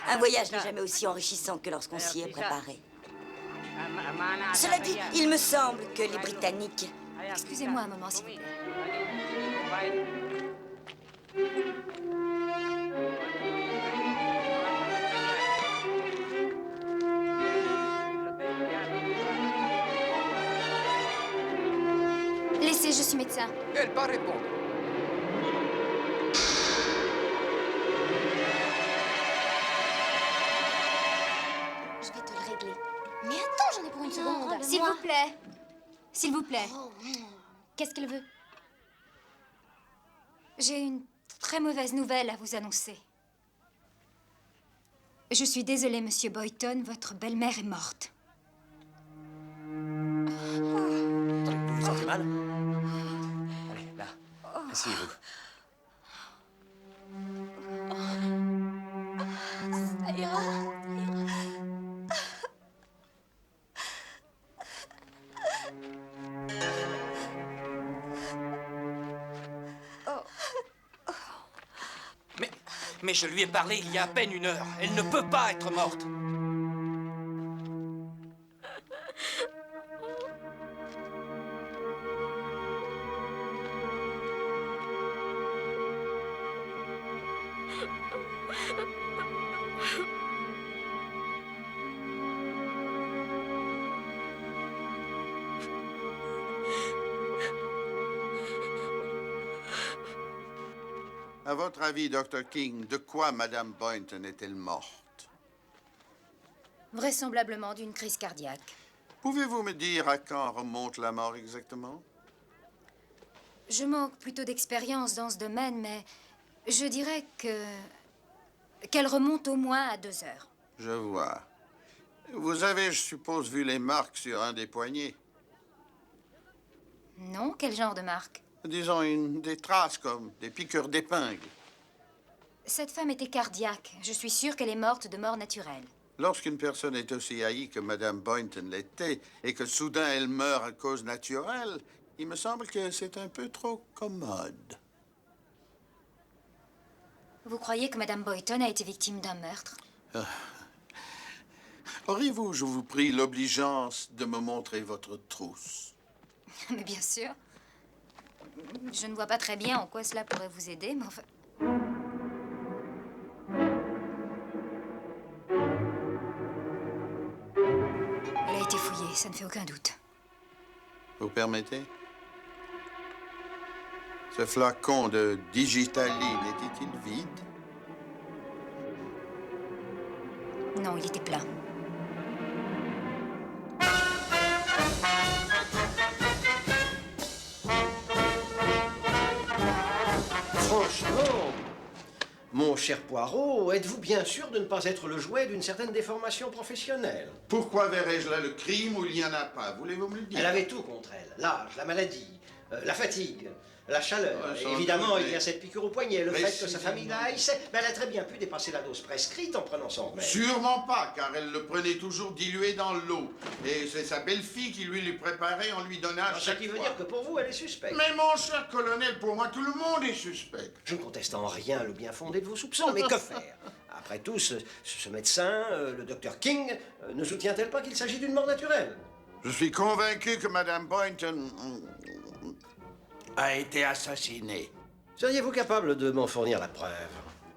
Un voyage n'est jamais aussi enrichissant que lorsqu'on s'y est préparé. Cela dit, il me semble que les Britanniques... Excusez-moi un moment, s'il vous plaît. Laissez, je suis médecin. Elle pas répondre. Je vais te le régler. Mais attends, j'en ai pour une seconde. S'il vous plaît. S'il vous plaît. Qu'est-ce qu'elle veut? J'ai une très mauvaise nouvelle à vous annoncer. Je suis désolée, Monsieur Boyton, votre belle-mère est morte. Vous vous sentez mal? Allez, là. Asseyez-vous. Ça ira. Mais je lui ai parlé il y a à peine une heure. Elle ne peut pas être morte. À votre avis, Dr. King, de quoi Madame Boynton est-elle morte? Vraisemblablement d'une crise cardiaque. Pouvez-vous me dire à quand remonte la mort exactement? Je manque plutôt d'expérience dans ce domaine, mais je dirais qu'elle remonte au moins à 2 heures. Je vois. Vous avez, je suppose, vu les marques sur un des poignets. Non? Quel genre de marque? Disons des traces comme des piqûres d'épingle. Cette femme était cardiaque. Je suis sûre qu'elle est morte de mort naturelle. Lorsqu'une personne est aussi haïe que Madame Boynton l'était et que soudain elle meurt à cause naturelle, il me semble que c'est un peu trop commode. Vous croyez que Madame Boynton a été victime d'un meurtre? Auriez-vous, je vous prie, l'obligeance de me montrer votre trousse? Mais bien sûr. Je ne vois pas très bien en quoi cela pourrait vous aider, mais enfin... Elle a été fouillée, ça ne fait aucun doute. Vous permettez? Ce flacon de digitaline était-il vide? Non, il était plein. Franchement, mon cher Poirot, êtes-vous bien sûr de ne pas être le jouet d'une certaine déformation professionnelle? Pourquoi verrais-je là le crime où il n'y en a pas? Voulez-vous me le dire? Elle avait tout contre elle. L'âge, la maladie, la fatigue, la chaleur. Ouais, Et sans évidemment, doute, il y a cette piqûre au poignet, le fait que sa famille la précisément. haïssait. Mais elle a très bien pu dépasser la dose prescrite en prenant son remède. Sûrement pas, car elle le prenait toujours dilué dans l'eau. Et c'est sa belle-fille qui lui préparait en lui donnant à Ce chaque qui veut fois. dire que pour vous, elle est suspecte. Mais mon cher colonel, pour moi, tout le monde est suspect. Je ne conteste en rien le bien fondé de vos soupçons, mais que faire? Après tout, ce médecin, le docteur King, ne soutient-elle pas qu'il s'agit d'une mort naturelle? Je suis convaincu que Madame Boynton a été assassinée. Seriez-vous capable de m'en fournir la preuve?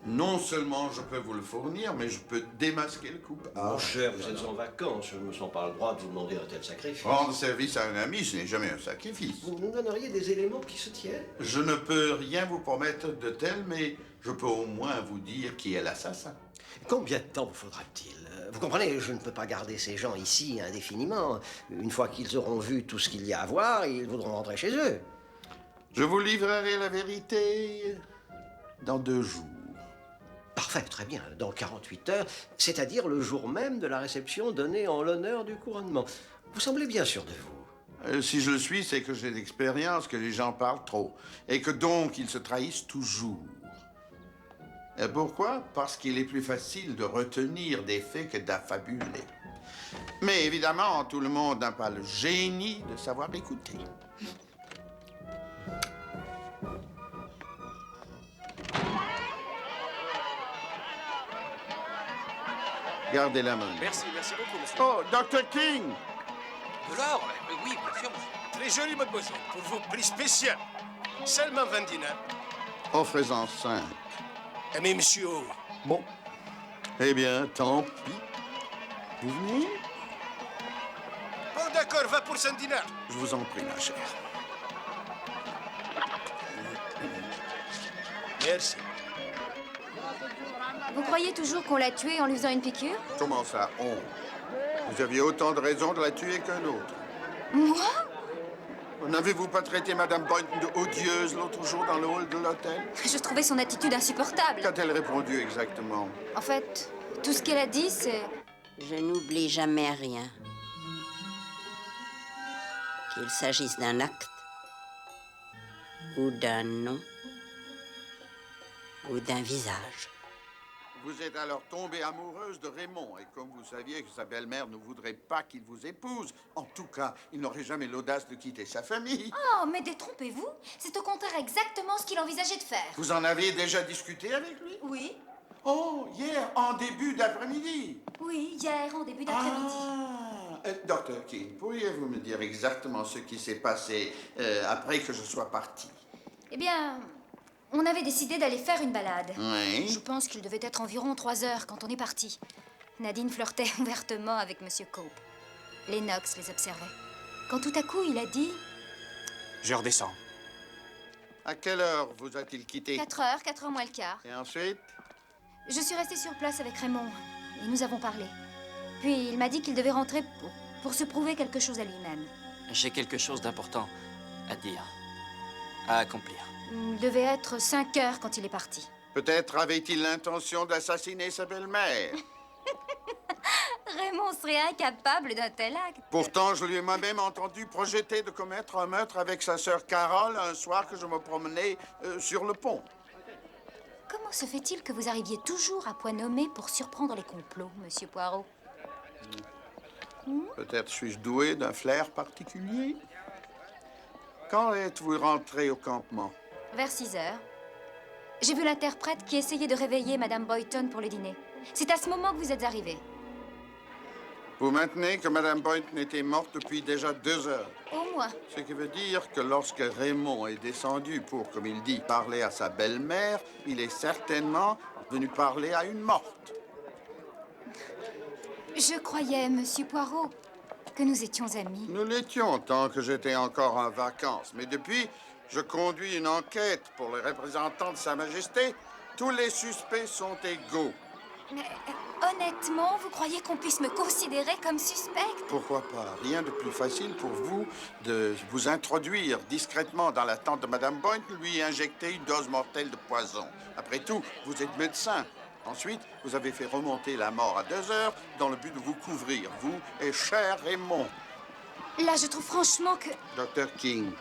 Non seulement je peux vous le fournir, mais je peux démasquer le coupable. Mon cher, vous êtes en vacances, je ne me sens pas le droit de vous demander un tel sacrifice. Rendre service à un ami, ce n'est jamais un sacrifice. Vous nous donneriez des éléments qui se tiennent? Je ne peux rien vous promettre de tel, mais je peux au moins vous dire qui est l'assassin. Combien de temps vous faudra-t-il? Vous comprenez, je ne peux pas garder ces gens ici indéfiniment. Une fois qu'ils auront vu tout ce qu'il y a à voir, ils voudront rentrer chez eux. Je vous livrerai la vérité dans 2 jours. Parfait, très bien. Dans 48 heures, c'est-à-dire le jour même de la réception donnée en l'honneur du couronnement. Vous semblez bien sûr de vous. Si je le suis, c'est que j'ai l'expérience que les gens parlent trop. Et que donc, ils se trahissent toujours. Et pourquoi? Parce qu'il est plus facile de retenir des faits que d'affabuler. Mais évidemment, tout le monde n'a pas le génie de savoir écouter. Gardez la main. Merci beaucoup, monsieur. Oh, Dr. King! De l'or? Oui, bien sûr, monsieur. Très joli, mademoiselle. Pour vous, prix spécial. Seulement 20 dinars. Offrez-en 5. Mais monsieur... Bon. Eh bien, tant pis. Vous venez? Bon, d'accord, va pour 5 dinars. Je vous en prie, ma chère. Merci. Vous croyez toujours qu'on l'a tuée en lui faisant une piqûre? Comment ça, on? Vous aviez autant de raisons de la tuer qu'un autre. Moi? N'avez-vous pas traité Madame Boynton de odieuse l'autre jour dans le hall de l'hôtel? Je trouvais son attitude insupportable. Qu'a-t-elle répondu exactement? En fait, tout ce qu'elle a dit, c'est... Je n'oublie jamais rien. Qu'il s'agisse d'un acte, ou d'un nom, ou d'un visage. Vous êtes alors tombée amoureuse de Raymond, et comme vous saviez que sa belle-mère ne voudrait pas qu'il vous épouse, en tout cas, il n'aurait jamais l'audace de quitter sa famille. Oh, mais détrompez-vous. C'est au contraire exactement ce qu'il envisageait de faire. Vous en avez déjà discuté avec lui? Oui. Oh, hier, en début d'après-midi. Oui, hier, en début d'après-midi. Dr. King, pourriez-vous me dire exactement ce qui s'est passé après que je sois parti? Eh bien, on avait décidé d'aller faire une balade. Oui. Je pense qu'il devait être environ 3 heures quand on est parti. Nadine flirtait ouvertement avec Monsieur Cope. Lennox les observait. Quand tout à coup, il a dit... Je redescends. À quelle heure vous a-t-il quitté? 4 heures, 4 heures moins le quart. Et ensuite? Je suis restée sur place avec Raymond et nous avons parlé. Puis il m'a dit qu'il devait rentrer pour se prouver quelque chose à lui-même. J'ai quelque chose d'important à te dire, à accomplir. Il devait être 5 heures quand il est parti. Peut-être avait-il l'intention d'assassiner sa belle-mère. Raymond serait incapable d'un tel acte. Pourtant, je lui ai moi-même entendu projeter de commettre un meurtre avec sa sœur Carole un soir que je me promenais sur le pont. Comment se fait-il que vous arriviez toujours à point nommé pour surprendre les complots, Monsieur Poirot? Peut-être suis-je doué d'un flair particulier. Quand êtes-vous rentré au campement? Vers 6 heures. J'ai vu l'interprète qui essayait de réveiller Madame Boynton pour le dîner. C'est à ce moment que vous êtes arrivé. Vous maintenez que Madame Boynton était morte depuis déjà 2 heures. Au moins. Ce qui veut dire que lorsque Raymond est descendu pour, comme il dit, parler à sa belle-mère, il est certainement venu parler à une morte. Je croyais, Monsieur Poirot, que nous étions amis. Nous l'étions tant que j'étais encore en vacances. Mais depuis, je conduis une enquête pour les représentants de Sa Majesté. Tous les suspects sont égaux. Mais honnêtement, vous croyez qu'on puisse me considérer comme suspecte? Pourquoi pas? Rien de plus facile pour vous de vous introduire discrètement dans la tente de Madame Boynton, lui injecter une dose mortelle de poison. Après tout, vous êtes médecin. Ensuite, vous avez fait remonter la mort à 2 heures dans le but de vous couvrir, vous et cher Raymond. Là, je trouve franchement que... Dr. King,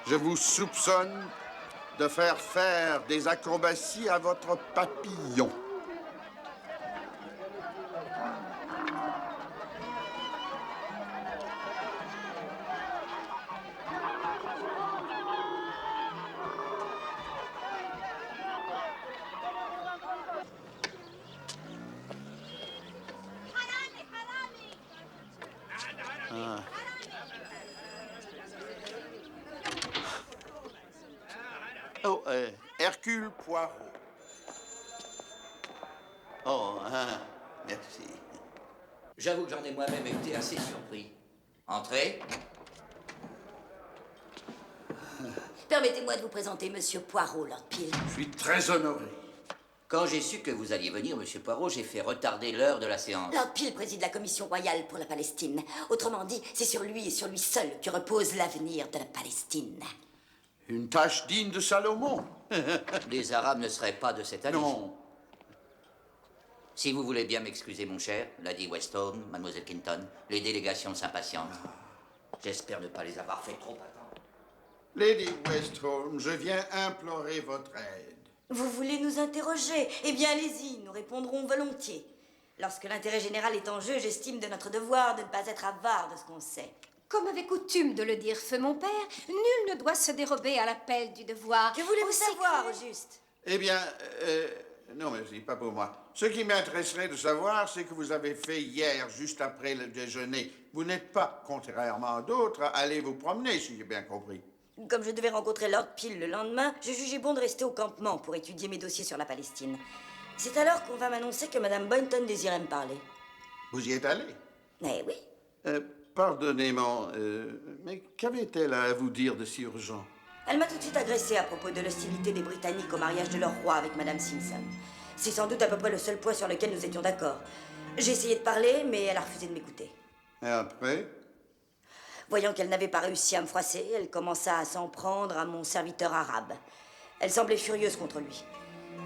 je vous soupçonne de faire des acrobaties à votre papillon. Ah. Oh, Hercule Poirot. Oh, hein, merci. J'avoue que j'en ai moi-même été assez surpris. Entrez. Permettez-moi de vous présenter Monsieur Poirot, Lord Peel. Je suis très honoré. Quand j'ai su que vous alliez venir, Monsieur Poirot, j'ai fait retarder l'heure de la séance. Lord Peel préside la Commission royale pour la Palestine. Autrement dit, c'est sur lui et sur lui seul que repose l'avenir de la Palestine. Une tâche digne de Salomon. Les Arabes ne seraient pas de cet avis. Non. Si vous voulez bien m'excuser, mon cher, Lady Weston, Mademoiselle Quinton, les délégations s'impatientent. J'espère ne pas les avoir fait trop attendre. Lady Westholm, je viens implorer votre aide. Vous voulez nous interroger? Eh bien, allez-y, nous répondrons volontiers. Lorsque l'intérêt général est en jeu, j'estime de notre devoir de ne pas être avare de ce qu'on sait. Comme avait coutume de le dire feu mon père, nul ne doit se dérober à l'appel du devoir. Que voulez-vous savoir, au juste? Eh bien, non, merci, pas pour moi. Ce qui m'intéresserait de savoir, c'est que vous avez fait hier, juste après le déjeuner. Vous n'êtes pas, contrairement à d'autres, allé vous promener, si j'ai bien compris. Comme je devais rencontrer Lord Peel le lendemain, je jugeais bon de rester au campement pour étudier mes dossiers sur la Palestine. C'est alors qu'on va m'annoncer que Madame Boynton désirait me parler. Vous y êtes allé? Eh oui. Pardonnez-moi, mais qu'avait-elle à vous dire de si urgent? Elle m'a tout de suite agressé à propos de l'hostilité des Britanniques au mariage de leur roi avec Madame Simpson. C'est sans doute à peu près le seul point sur lequel nous étions d'accord. J'ai essayé de parler, mais elle a refusé de m'écouter. Et après? Voyant qu'elle n'avait pas réussi à me froisser, elle commença à s'en prendre à mon serviteur arabe. Elle semblait furieuse contre lui.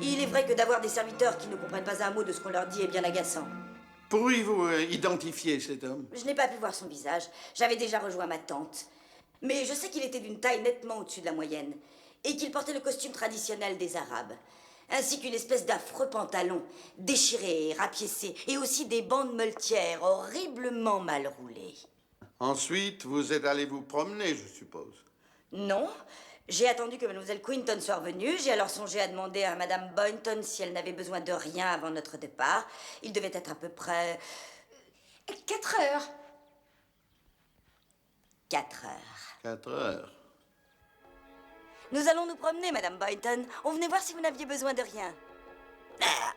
Il est vrai que d'avoir des serviteurs qui ne comprennent pas un mot de ce qu'on leur dit est bien agaçant. Pourriez-vous identifier cet homme? Je n'ai pas pu voir son visage. J'avais déjà rejoint ma tante. Mais je sais qu'il était d'une taille nettement au-dessus de la moyenne et qu'il portait le costume traditionnel des Arabes, ainsi qu'une espèce d'affreux pantalon, déchiré et rapiécé, et aussi des bandes meuletières horriblement mal roulées. Ensuite, vous êtes allé vous promener, je suppose. Non. J'ai attendu que Mademoiselle Quinton soit revenue. J'ai alors songé à demander à Madame Boynton si elle n'avait besoin de rien avant notre départ. Il devait être à peu près... 4 heures. 4 heures. 4 heures. Nous allons nous promener, Madame Boynton. On venait voir si vous n'aviez besoin de rien. Ah.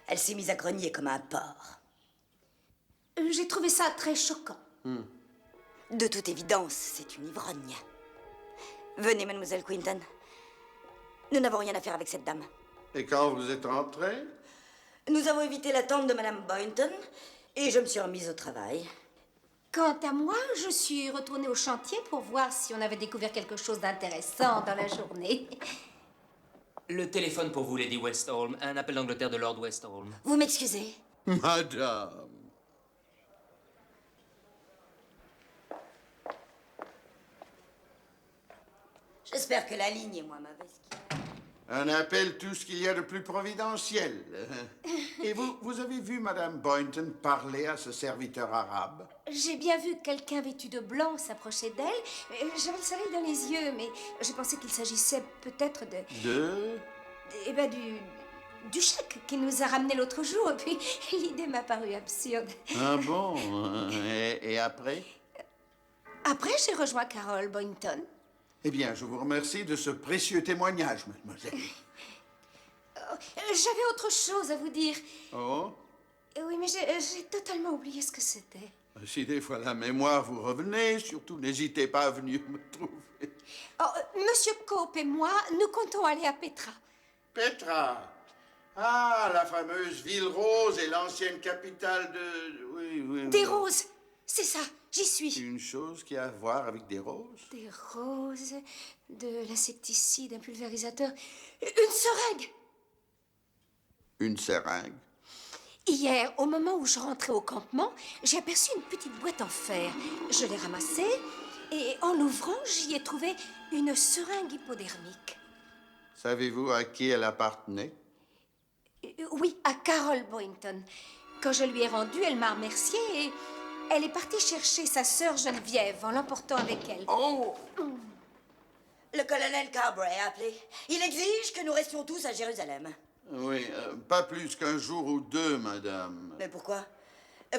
Elle s'est mise à grogner comme un porc. J'ai trouvé ça très choquant. De toute évidence, c'est une ivrogne. Venez, Mademoiselle Quinton. Nous n'avons rien à faire avec cette dame. Et quand vous êtes rentrée? Nous avons évité la tente de Madame Boynton et je me suis remise au travail. Quant à moi, je suis retournée au chantier pour voir si on avait découvert quelque chose d'intéressant dans la journée. Le téléphone pour vous, Lady Westholm. Un appel d'Angleterre de Lord Westholm. Vous m'excusez? Madame. J'espère que la ligne est moins mauvaise. Un appel, tout ce qu'il y a de plus providentiel. Et vous avez vu Madame Boynton parler à ce serviteur arabe? J'ai bien vu quelqu'un vêtu de blanc s'approcher d'elle. J'avais le soleil dans les yeux, mais j'ai pensé qu'il s'agissait peut-être de... Eh ben, du chèque qui nous a ramené l'autre jour. Et puis, l'idée m'a paru absurde. Ah bon? Et après? Après, j'ai rejoint Carol Boynton. Eh bien, je vous remercie de ce précieux témoignage, mademoiselle. J'avais autre chose à vous dire. Oh? Oui, mais j'ai totalement oublié ce que c'était. Si des fois la mémoire vous revenez, surtout n'hésitez pas à venir me trouver. Oh, Monsieur Cope et moi, nous comptons aller à Petra. Petra? Ah, la fameuse ville rose et l'ancienne capitale de... Oui. Des roses, c'est ça, j'y suis. Une chose qui a à voir avec des roses? Des roses, de l'insecticide, un pulvérisateur, une seringue. Une seringue? Hier, au moment où je rentrais au campement, j'ai aperçu une petite boîte en fer. Je l'ai ramassée et en l'ouvrant, j'y ai trouvé une seringue hypodermique. Savez-vous à qui elle appartenait? Oui, à Carol Boynton. Quand je lui ai rendu, elle m'a remerciée et elle est partie chercher sa sœur Geneviève en l'emportant avec elle. Oh! Le colonel Carberry a appelé. Il exige que nous restions tous à Jérusalem. Oui, pas plus qu'un jour ou deux, madame. Mais pourquoi?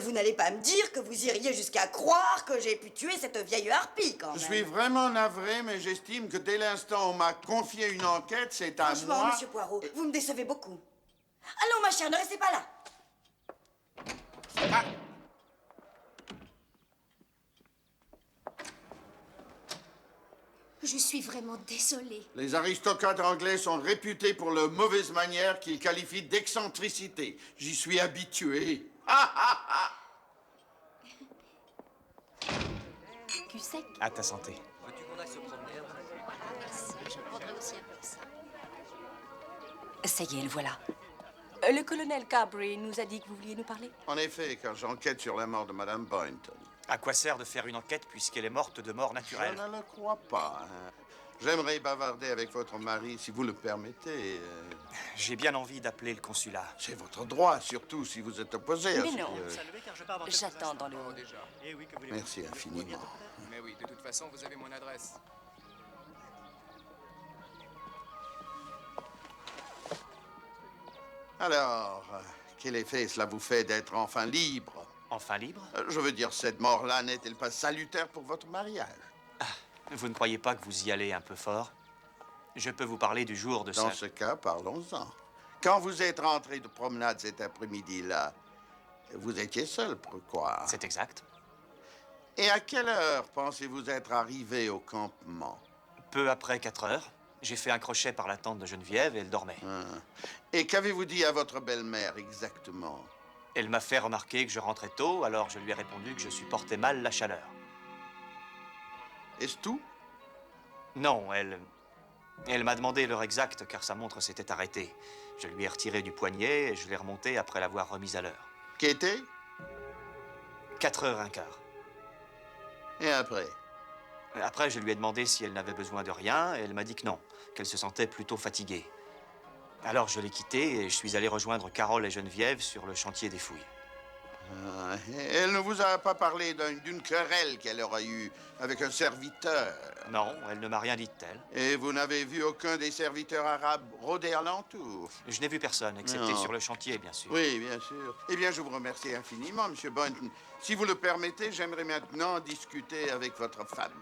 Vous n'allez pas me dire que vous iriez jusqu'à croire que j'ai pu tuer cette vieille harpie, quand même. Je suis vraiment navré, mais j'estime que dès l'instant où on m'a confié une enquête, c'est à Franchement, moi... Monsieur Poirot, vous me décevez beaucoup. Allons, ma chère, ne restez pas là. Ah. Je suis vraiment désolée. Les aristocrates anglais sont réputés pour leurs mauvaises manières qu'ils qualifient d'excentricité. J'y suis habitué. Cul sec. À ta santé. Veux-tu qu'on aille se promener? Je prendrai aussi un peu ça. Ça y est, le voilà. Le colonel Carberry nous a dit que vous vouliez nous parler. En effet, car j'enquête sur la mort de Madame Boynton. À quoi sert de faire une enquête puisqu'elle est morte de mort naturelle? Je ne le crois pas. Hein. J'aimerais bavarder avec votre mari, si vous le permettez. J'ai bien envie d'appeler le consulat. C'est votre droit, surtout si vous êtes opposé à Mais ce non. qui, J'attends dans le hall. Merci infiniment. Mais oui, de toute façon, vous avez mon adresse. Alors, quel effet cela vous fait d'être enfin libre? Enfin libre? Je veux dire, cette mort-là n'est-elle pas salutaire pour votre mariage? Vous ne croyez pas que vous y allez un peu fort? Je peux vous parler du jour de Dans ça. ce cas, parlons-en. Quand vous êtes rentré de promenade cet après-midi-là, vous étiez seul, pourquoi? C'est exact. Et à quelle heure pensez-vous être arrivé au campement? Peu après 4 heures. J'ai fait un crochet par la tente de Geneviève et elle dormait. Et qu'avez-vous dit à votre belle-mère exactement? Elle m'a fait remarquer que je rentrais tôt, alors je lui ai répondu que je supportais mal la chaleur. Est-ce tout? Non, elle m'a demandé l'heure exacte car sa montre s'était arrêtée. Je lui ai retiré du poignet et je l'ai remontée après l'avoir remise à l'heure. Qu'était? 4h15. Et après? Après, je lui ai demandé si elle n'avait besoin de rien et elle m'a dit que non, qu'elle se sentait plutôt fatiguée. Alors je l'ai quittée et je suis allé rejoindre Carole et Geneviève sur le chantier des fouilles. Elle ne vous a pas parlé d'une querelle qu'elle aurait eue avec un serviteur? Non, elle ne m'a rien dit de tel. Et vous n'avez vu aucun des serviteurs arabes rôder alentour? Je n'ai vu personne, excepté Non. sur le chantier, bien sûr. Oui, bien sûr. Eh bien, je vous remercie infiniment, Monsieur Boynton. Si vous le permettez, j'aimerais maintenant discuter avec votre femme.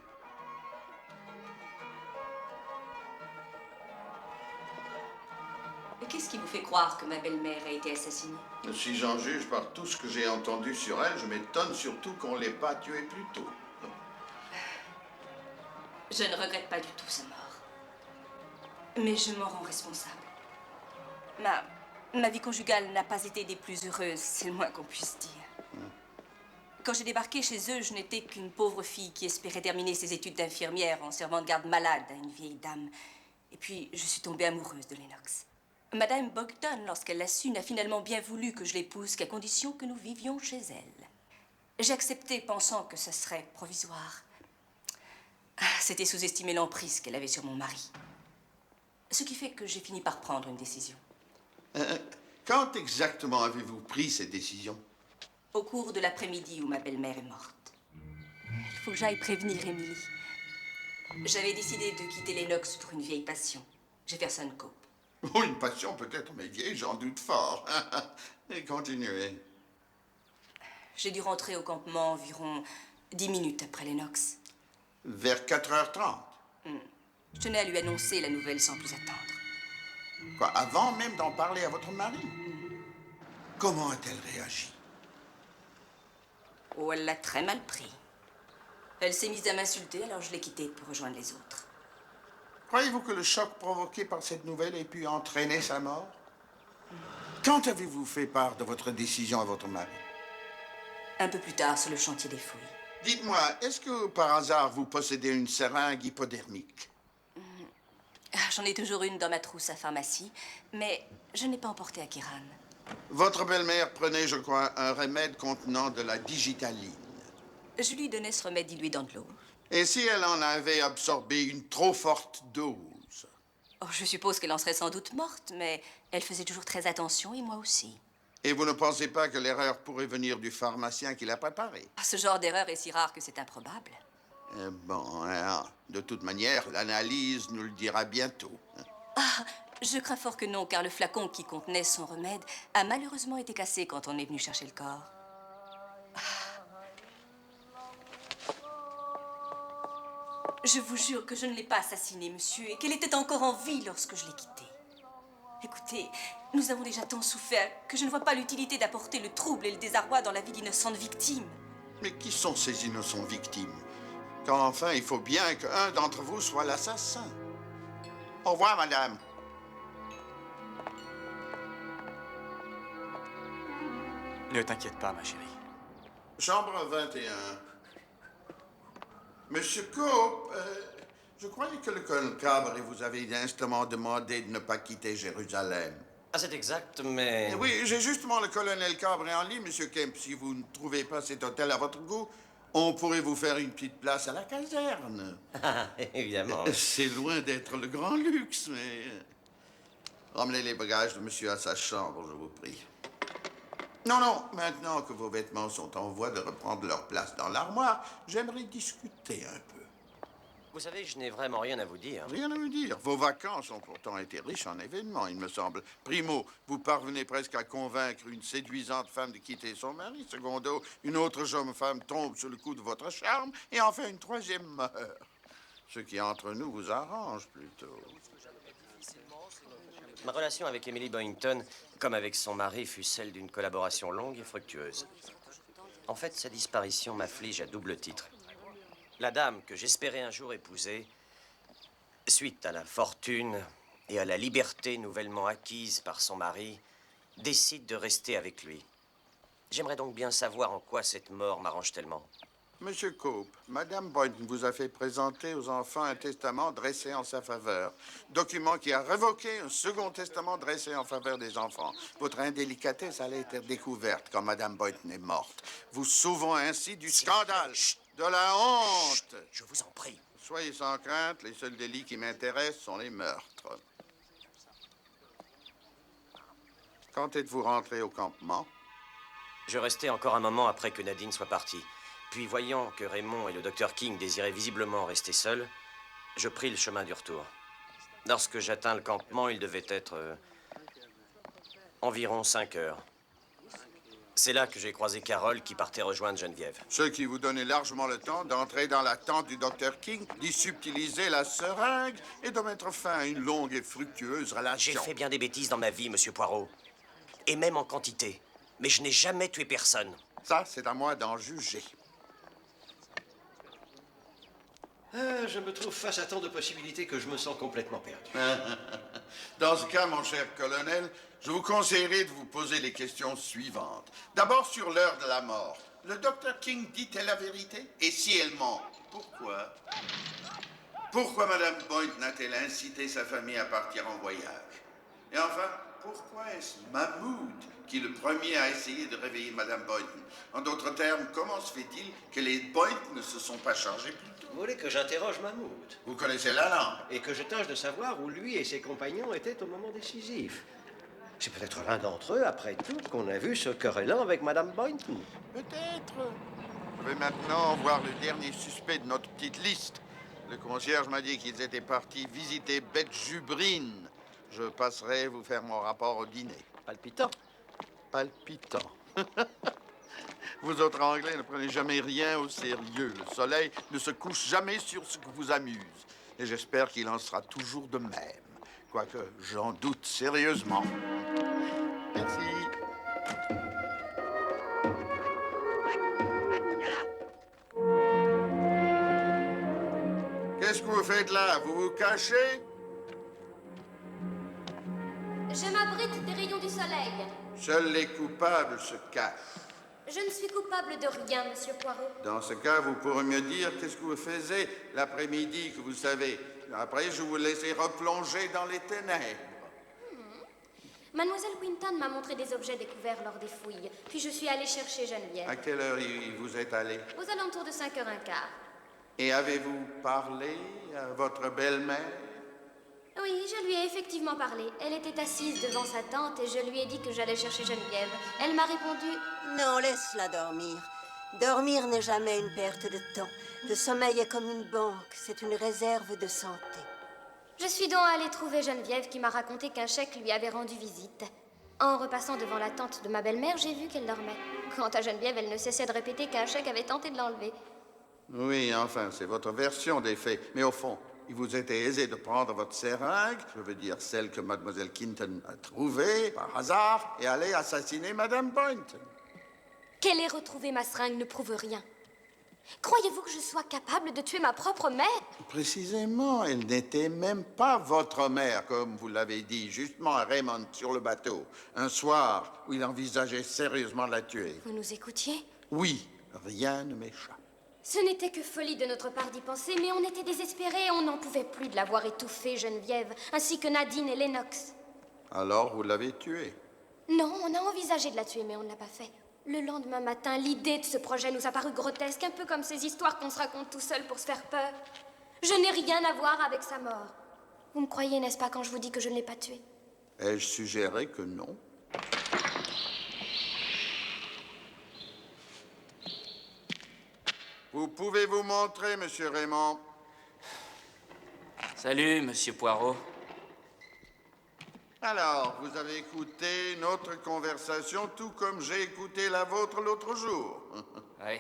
Qu'est-ce qui vous fait croire que ma belle-mère a été assassinée? Si j'en juge par tout ce que j'ai entendu sur elle, je m'étonne surtout qu'on ne l'ait pas tuée plus tôt. Je ne regrette pas du tout sa mort. Mais je m'en rends responsable. Ma vie conjugale n'a pas été des plus heureuses, c'est le moins qu'on puisse dire. Quand j'ai débarqué chez eux, je n'étais qu'une pauvre fille qui espérait terminer ses études d'infirmière en servant de garde malade à une vieille dame. Et puis, je suis tombée amoureuse de Lennox. Madame Bogton, lorsqu'elle l'a su, n'a finalement bien voulu que je l'épouse qu'à condition que nous vivions chez elle. J'ai accepté, pensant que ce serait provisoire. C'était sous-estimer l'emprise qu'elle avait sur mon mari. Ce qui fait que j'ai fini par prendre une décision. Quand exactement avez-vous pris cette décision? Au cours de l'après-midi où ma belle-mère est morte. Il faut que j'aille prévenir Emily. J'avais décidé de quitter Lennox pour une vieille passion, Jefferson Cope. Oh, une passion peut-être, mais vieille, j'en doute fort. Et continuez. J'ai dû rentrer au campement environ 10 minutes après Lennox. Vers 4h30. Je tenais à lui annoncer la nouvelle sans plus attendre. Quoi, avant même d'en parler à votre mari? Comment a-t-elle réagi? Oh, elle l'a très mal pris. Elle s'est mise à m'insulter, alors je l'ai quittée pour rejoindre les autres. Croyez-vous que le choc provoqué par cette nouvelle ait pu entraîner sa mort? Quand avez-vous fait part de votre décision à votre mari? Un peu plus tard, sur le chantier des fouilles. Dites-moi, est-ce que par hasard vous possédez une seringue hypodermique? J'en ai toujours une dans ma trousse à pharmacie, mais je n'ai pas emporté à Kiran. Votre belle-mère prenait, je crois, un remède contenant de la digitaline. Je lui donnais ce remède dilué dans de l'eau. Et si elle en avait absorbé une trop forte dose? Oh, je suppose qu'elle en serait sans doute morte, mais elle faisait toujours très attention, et moi aussi. Et vous ne pensez pas que l'erreur pourrait venir du pharmacien qui l'a préparée? Ce genre d'erreur est si rare que c'est improbable. Bon, alors, de toute manière, l'analyse nous le dira bientôt. Ah, je crains fort que non, car le flacon qui contenait son remède a malheureusement été cassé quand on est venu chercher le corps. Je vous jure que je ne l'ai pas assassinée, monsieur, et qu'elle était encore en vie lorsque je l'ai quittée. Écoutez, nous avons déjà tant souffert que je ne vois pas l'utilité d'apporter le trouble et le désarroi dans la vie d'innocentes victimes. Mais qui sont ces innocents victimes? Car enfin, il faut bien qu'un d'entre vous soit l'assassin. Au revoir, madame. Ne t'inquiète pas, ma chérie. Chambre 21. Monsieur Cope, je croyais que le colonel Cabre vous avait instamment demandé de ne pas quitter Jérusalem. Ah, c'est exact, mais... Oui, j'ai justement le colonel Cabre en ligne, monsieur Kemp. Si vous ne trouvez pas cet hôtel à votre goût, on pourrait vous faire une petite place à la caserne. Ah, évidemment. C'est loin d'être le grand luxe, mais... Ramenez les bagages de monsieur à sa chambre, je vous prie. Non, non, maintenant que vos vêtements sont en voie de reprendre leur place dans l'armoire, j'aimerais discuter un peu. Vous savez, je n'ai vraiment rien à vous dire. Rien à me dire. Vos vacances ont pourtant été riches en événements, il me semble. Primo, vous parvenez presque à convaincre une séduisante femme de quitter son mari. Secondo, une autre jeune femme tombe sous le coup de votre charme. Et enfin, une troisième meurt. Ce qui, entre nous, vous arrange plutôt. Ma relation avec Emily Boynton, comme avec son mari, fut celle d'une collaboration longue et fructueuse. En fait, sa disparition m'afflige à double titre. La dame que j'espérais un jour épouser, suite à la fortune et à la liberté nouvellement acquise par son mari, décide de rester avec lui. J'aimerais donc bien savoir en quoi cette mort m'arrange tellement. Monsieur Cope, Madame Boynton vous a fait présenter aux enfants un testament dressé en sa faveur. Document qui a révoqué un second testament dressé en faveur des enfants. Votre indélicatesse allait être découverte quand Madame Boynton est morte, vous sauvant ainsi du scandale, de la honte. Chut, je vous en prie. Soyez sans crainte, les seuls délits qui m'intéressent sont les meurtres. Quand êtes-vous rentré au campement? Je restai encore un moment après que Nadine soit partie. Puis, voyant que Raymond et le docteur King désiraient visiblement rester seuls, je pris le chemin du retour. Lorsque j'atteins le campement, il devait être environ 5 heures. C'est là que j'ai croisé Carole qui partait rejoindre Geneviève. Ce qui vous donnait largement le temps d'entrer dans la tente du docteur King, d'y subtiliser la seringue et de mettre fin à une longue et fructueuse relation. J'ai fait bien des bêtises dans ma vie, monsieur Poirot. Et même en quantité. Mais je n'ai jamais tué personne. Ça, c'est à moi d'en juger. Je me trouve face à tant de possibilités que je me sens complètement perdu. Dans ce cas, mon cher colonel, je vous conseillerais de vous poser les questions suivantes. D'abord, sur l'heure de la mort. le docteur King dit-elle la vérité? Et si elle ment, pourquoi? Pourquoi Madame Boynton a-t-elle incité sa famille à partir en voyage? Et enfin, pourquoi est-ce Mahmoud qui le premier a essayé de réveiller Madame Boynton? En d'autres termes, comment se fait-il que les Boynton ne se sont pas chargés plus tôt? Vous voulez que j'interroge Mahmoud? Vous connaissez la langue? Et que je tâche de savoir où lui et ses compagnons étaient au moment décisif. C'est peut-être l'un d'entre eux, après tout, qu'on a vu se querellant avec Madame Boynton. Peut-être. Je vais maintenant voir le dernier suspect de notre petite liste. Le concierge m'a dit qu'ils étaient partis visiter Beth Jubrine. Je passerai vous faire mon rapport au dîner. Palpitant. Palpitant. Vous autres Anglais ne prenez jamais rien au sérieux. Le soleil ne se couche jamais sur ce qui vous amuse. Et j'espère qu'il en sera toujours de même. Quoique j'en doute sérieusement. Merci. Qu'est-ce que vous faites là? Vous vous cachez? Je m'abrite des rayons du soleil. Seuls les coupables se cachent. Je ne suis coupable de rien, monsieur Poirot. Dans ce cas, vous pourrez me dire qu'est-ce que vous faisiez l'après-midi que vous savez. Après, je vous laisserai replonger dans les ténèbres. Mademoiselle Quinton m'a montré des objets découverts lors des fouilles. Puis je suis allée chercher Geneviève. À quelle heure vous êtes allé? Aux alentours de 5h15. Et avez-vous parlé à votre belle-mère? Oui, je lui ai effectivement parlé. Elle était assise devant sa tante et je lui ai dit que j'allais chercher Geneviève. Elle m'a répondu... Non, laisse-la dormir. Dormir n'est jamais une perte de temps. Le sommeil est comme une banque, c'est une réserve de santé. Je suis donc allée trouver Geneviève qui m'a raconté qu'un chèque lui avait rendu visite. En repassant devant la tante de ma belle-mère, j'ai vu qu'elle dormait. Quant à Geneviève, elle ne cessait de répéter qu'un chèque avait tenté de l'enlever. Oui, enfin, c'est votre version des faits. Mais au fond, il vous était aisé de prendre votre seringue, je veux dire celle que Mademoiselle Quinton a trouvée par hasard, et aller assassiner Madame Boynton. Qu'elle ait retrouvé ma seringue ne prouve rien. Croyez-vous que je sois capable de tuer ma propre mère? Précisément, elle n'était même pas votre mère, comme vous l'avez dit justement à Raymond sur le bateau, un soir où il envisageait sérieusement de la tuer. Vous nous écoutiez? Oui, rien ne m'échappe. Ce n'était que folie de notre part d'y penser, mais on était désespérés. On n'en pouvait plus de l'avoir étouffée, Geneviève, ainsi que Nadine et Lennox. Alors, vous l'avez tuée? Non, on a envisagé de la tuer, mais on ne l'a pas fait. Le lendemain matin, l'idée de ce projet nous a paru grotesque, un peu comme ces histoires qu'on se raconte tout seul pour se faire peur. Je n'ai rien à voir avec sa mort. Vous me croyez, n'est-ce pas, quand je vous dis que je ne l'ai pas tuée? Ai-je suggéré que non? Vous pouvez vous montrer, Monsieur Raymond. Salut, Monsieur Poirot. Alors, vous avez écouté notre conversation tout comme j'ai écouté la vôtre l'autre jour. Oui.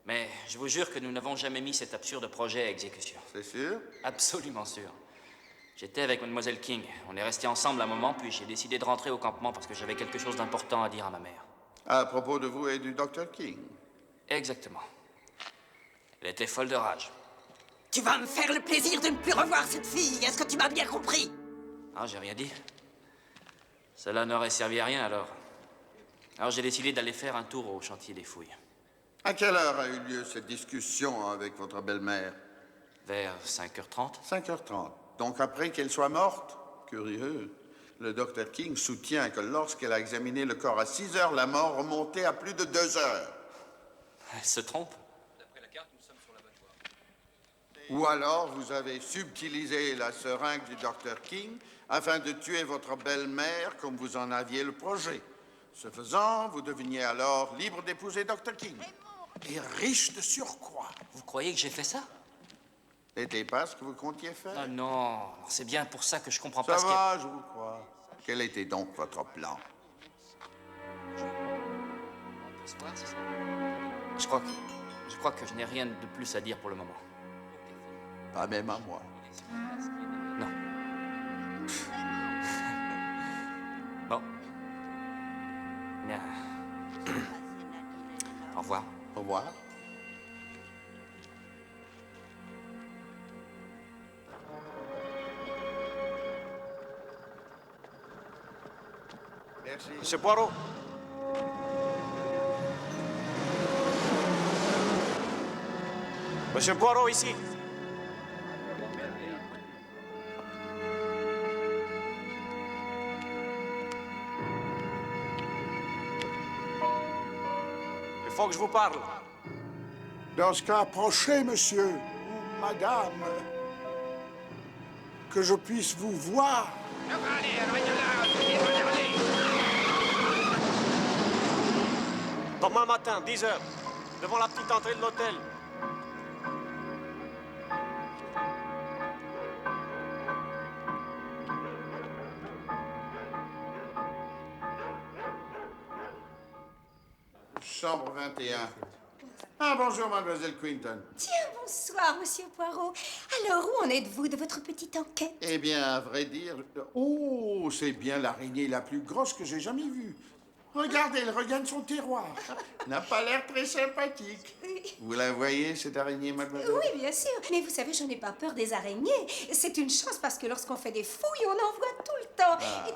Mais je vous jure que nous n'avons jamais mis cet absurde projet à exécution. C'est sûr? Absolument sûr. J'étais avec Mademoiselle King. On est restés ensemble un moment, puis j'ai décidé de rentrer au campement parce que j'avais quelque chose d'important à dire à ma mère. À propos de vous et du Dr. King. Exactement. Elle était folle de rage. Tu vas me faire le plaisir de ne plus revoir cette fille. Est-ce que tu m'as bien compris? Ah, j'ai rien dit. Cela n'aurait servi à rien, alors. Alors j'ai décidé d'aller faire un tour au chantier des fouilles. À quelle heure a eu lieu cette discussion avec votre belle-mère? Vers 5h30. 5h30. Donc après qu'elle soit morte? Curieux. Le Dr. King soutient que lorsqu'elle a examiné le corps à 6 heures, la mort remontait à plus de 2 heures. Elle se trompe. D'après la carte, nous sommes sur l'abattoir. Ou alors vous avez subtilisé la seringue du Dr. King afin de tuer votre belle-mère comme vous en aviez le projet. Ce faisant, vous deveniez alors libre d'épouser Dr. King. Et riche de surcroît. Vous croyez que j'ai fait ça? C'était pas ce que vous comptiez faire? Ah non, c'est bien pour ça que je comprends Ça pas ce va, je vous crois. Quel était donc votre plan? Je crois que je n'ai rien de plus à dire pour le moment. Pas même à moi. Non. Bon. Bien. Au revoir. Au revoir. Merci. Monsieur Poirot. Monsieur Poirot, ici. Il faut que je vous parle. Dans ce cas, approchez, monsieur, ou madame, que je puisse vous voir. Demain matin, 10 h, devant la petite entrée de l'hôtel. Chambre 21. Ah, bonjour, mademoiselle Quinton. Tiens, bonsoir, monsieur Poirot. Alors, où en êtes-vous de votre petite enquête? Eh bien, à vrai dire... Oh, c'est bien l'araignée la plus grosse que j'ai jamais vue. Regardez, elle regagne son terroir. N'a pas l'air très sympathique. Vous la voyez, cette araignée, mademoiselle? Oui, bien sûr. Mais vous savez, je n'ai pas peur des araignées. C'est une chance parce que lorsqu'on fait des fouilles, on en voit tout le temps. Ah.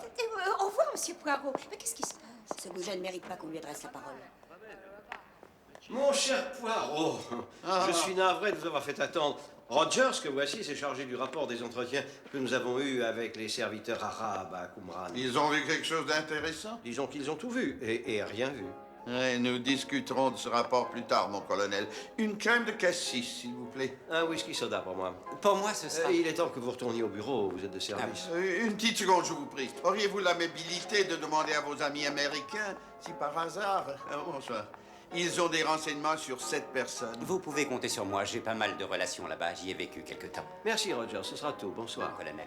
Au revoir, monsieur Poirot. Mais qu'est-ce qui se passe? Ce bouger ne mérite pas qu'on lui adresse la parole. Mon cher Poirot, je suis navré de vous avoir fait attendre. Rogers, que voici, s'est chargé du rapport des entretiens que nous avons eus avec les serviteurs arabes à Qumran. Ils ont vu quelque chose d'intéressant? Disons qu'ils ont tout vu et rien vu. Ouais, nous discuterons de ce rapport plus tard, mon colonel. Une crème de cassis, s'il vous plaît. Un whisky soda pour moi. Pour moi, ce sera... Il est temps que vous retourniez au bureau, vous êtes de service. Une petite seconde, je vous prie. Auriez-vous l'amabilité de demander à vos amis américains si par hasard... bonsoir. Ils ont des renseignements sur cette personne. Vous pouvez compter sur moi, j'ai pas mal de relations là-bas, j'y ai vécu quelque temps. Merci, Rogers, ce sera tout. Bonsoir. Colonel.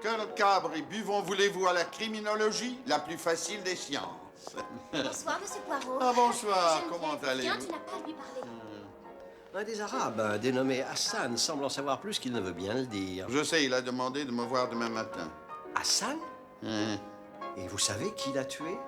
Colonel Cabri, buvons, voulez-vous, à la criminologie, la plus facile des sciences. Bonsoir, monsieur Poirot. Ah, bonsoir, Geneviève, comment allez-vous? viens, tu n'as pas à lui parler. Un des Arabes, un dénommé Hassan, semble en savoir plus qu'il ne veut bien le dire. Je sais, il a demandé de me voir demain matin. Hassan? Et vous savez qui l'a tué?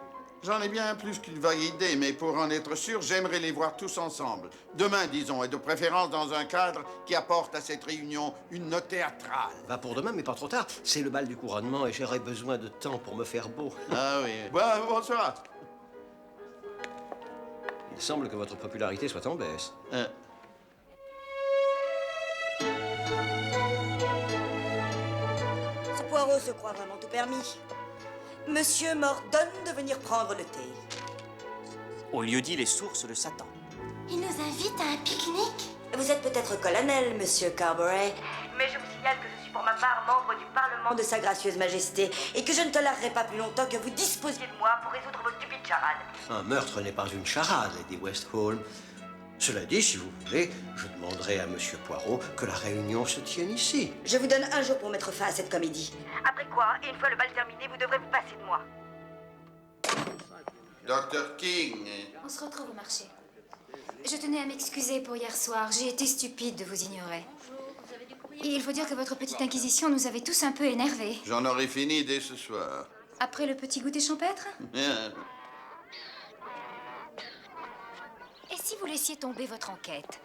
J'en ai bien plus qu'une vague idée, mais pour en être sûr, j'aimerais les voir tous ensemble. Demain, disons, et de préférence dans un cadre qui apporte à cette réunion une note théâtrale. Va pour demain, mais pas trop tard. C'est le bal du couronnement et j'aurai besoin de temps pour me faire beau. Ah oui. Bon, bonsoir. Il semble que votre popularité soit en baisse. Ce Poirot se croit vraiment tout permis. Monsieur m'ordonne de venir prendre le thé. Au lieu-dit les sources de Satan. Il nous invite à un pique-nique. Vous êtes peut-être colonel, monsieur Carberry, mais je vous signale que je suis pour ma part membre du Parlement de Sa Gracieuse Majesté et que je ne tolérerai pas plus longtemps que vous disposiez de moi pour résoudre vos stupides charades. Un meurtre n'est pas une charade, Lady Westholm. Cela dit, si vous voulez, je demanderai à Monsieur Poirot que la réunion se tienne ici. Je vous donne un jour pour mettre fin à cette comédie. Après quoi, une fois le bal terminé, vous devrez vous passer de moi. Dr. King. On se retrouve au marché. Je tenais à m'excuser pour hier soir. J'ai été stupide de vous ignorer. Et il faut dire que votre petite inquisition nous avait tous un peu énervés. J'en aurai fini dès ce soir. Après le petit goûter champêtre? Et si vous laissiez tomber votre enquête?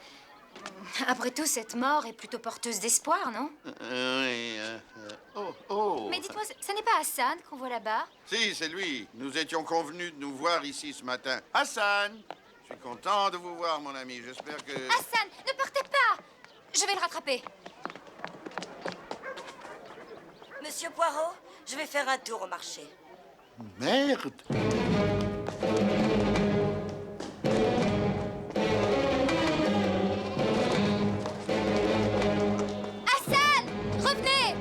Après tout, cette mort est plutôt porteuse d'espoir, non? Oui. Oh. Mais dites-moi, ce n'est pas Hassan qu'on voit là-bas? Si, c'est lui. Nous étions convenus de nous voir ici ce matin. Hassan! Je suis content de vous voir, mon ami. J'espère que... Hassan, ne partez pas! Je vais le rattraper. Monsieur Poirot, je vais faire un tour au marché. Merde! Hassan! Revenez!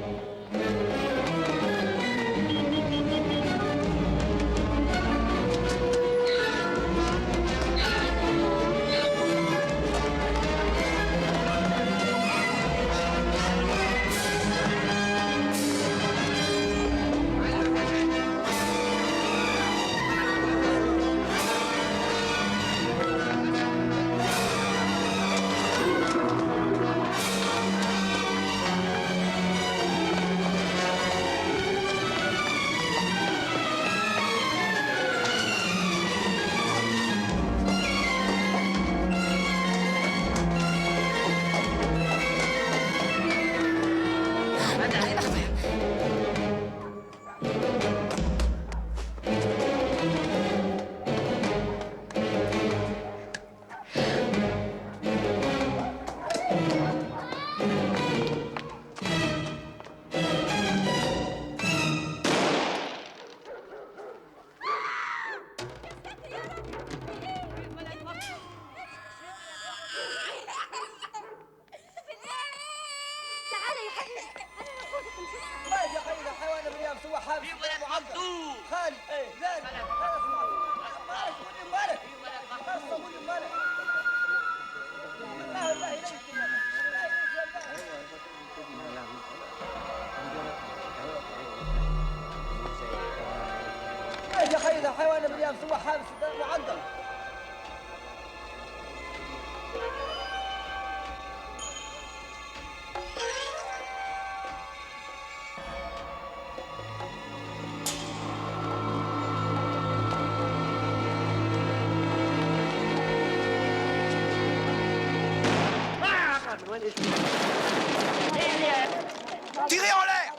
Tirez en l'air!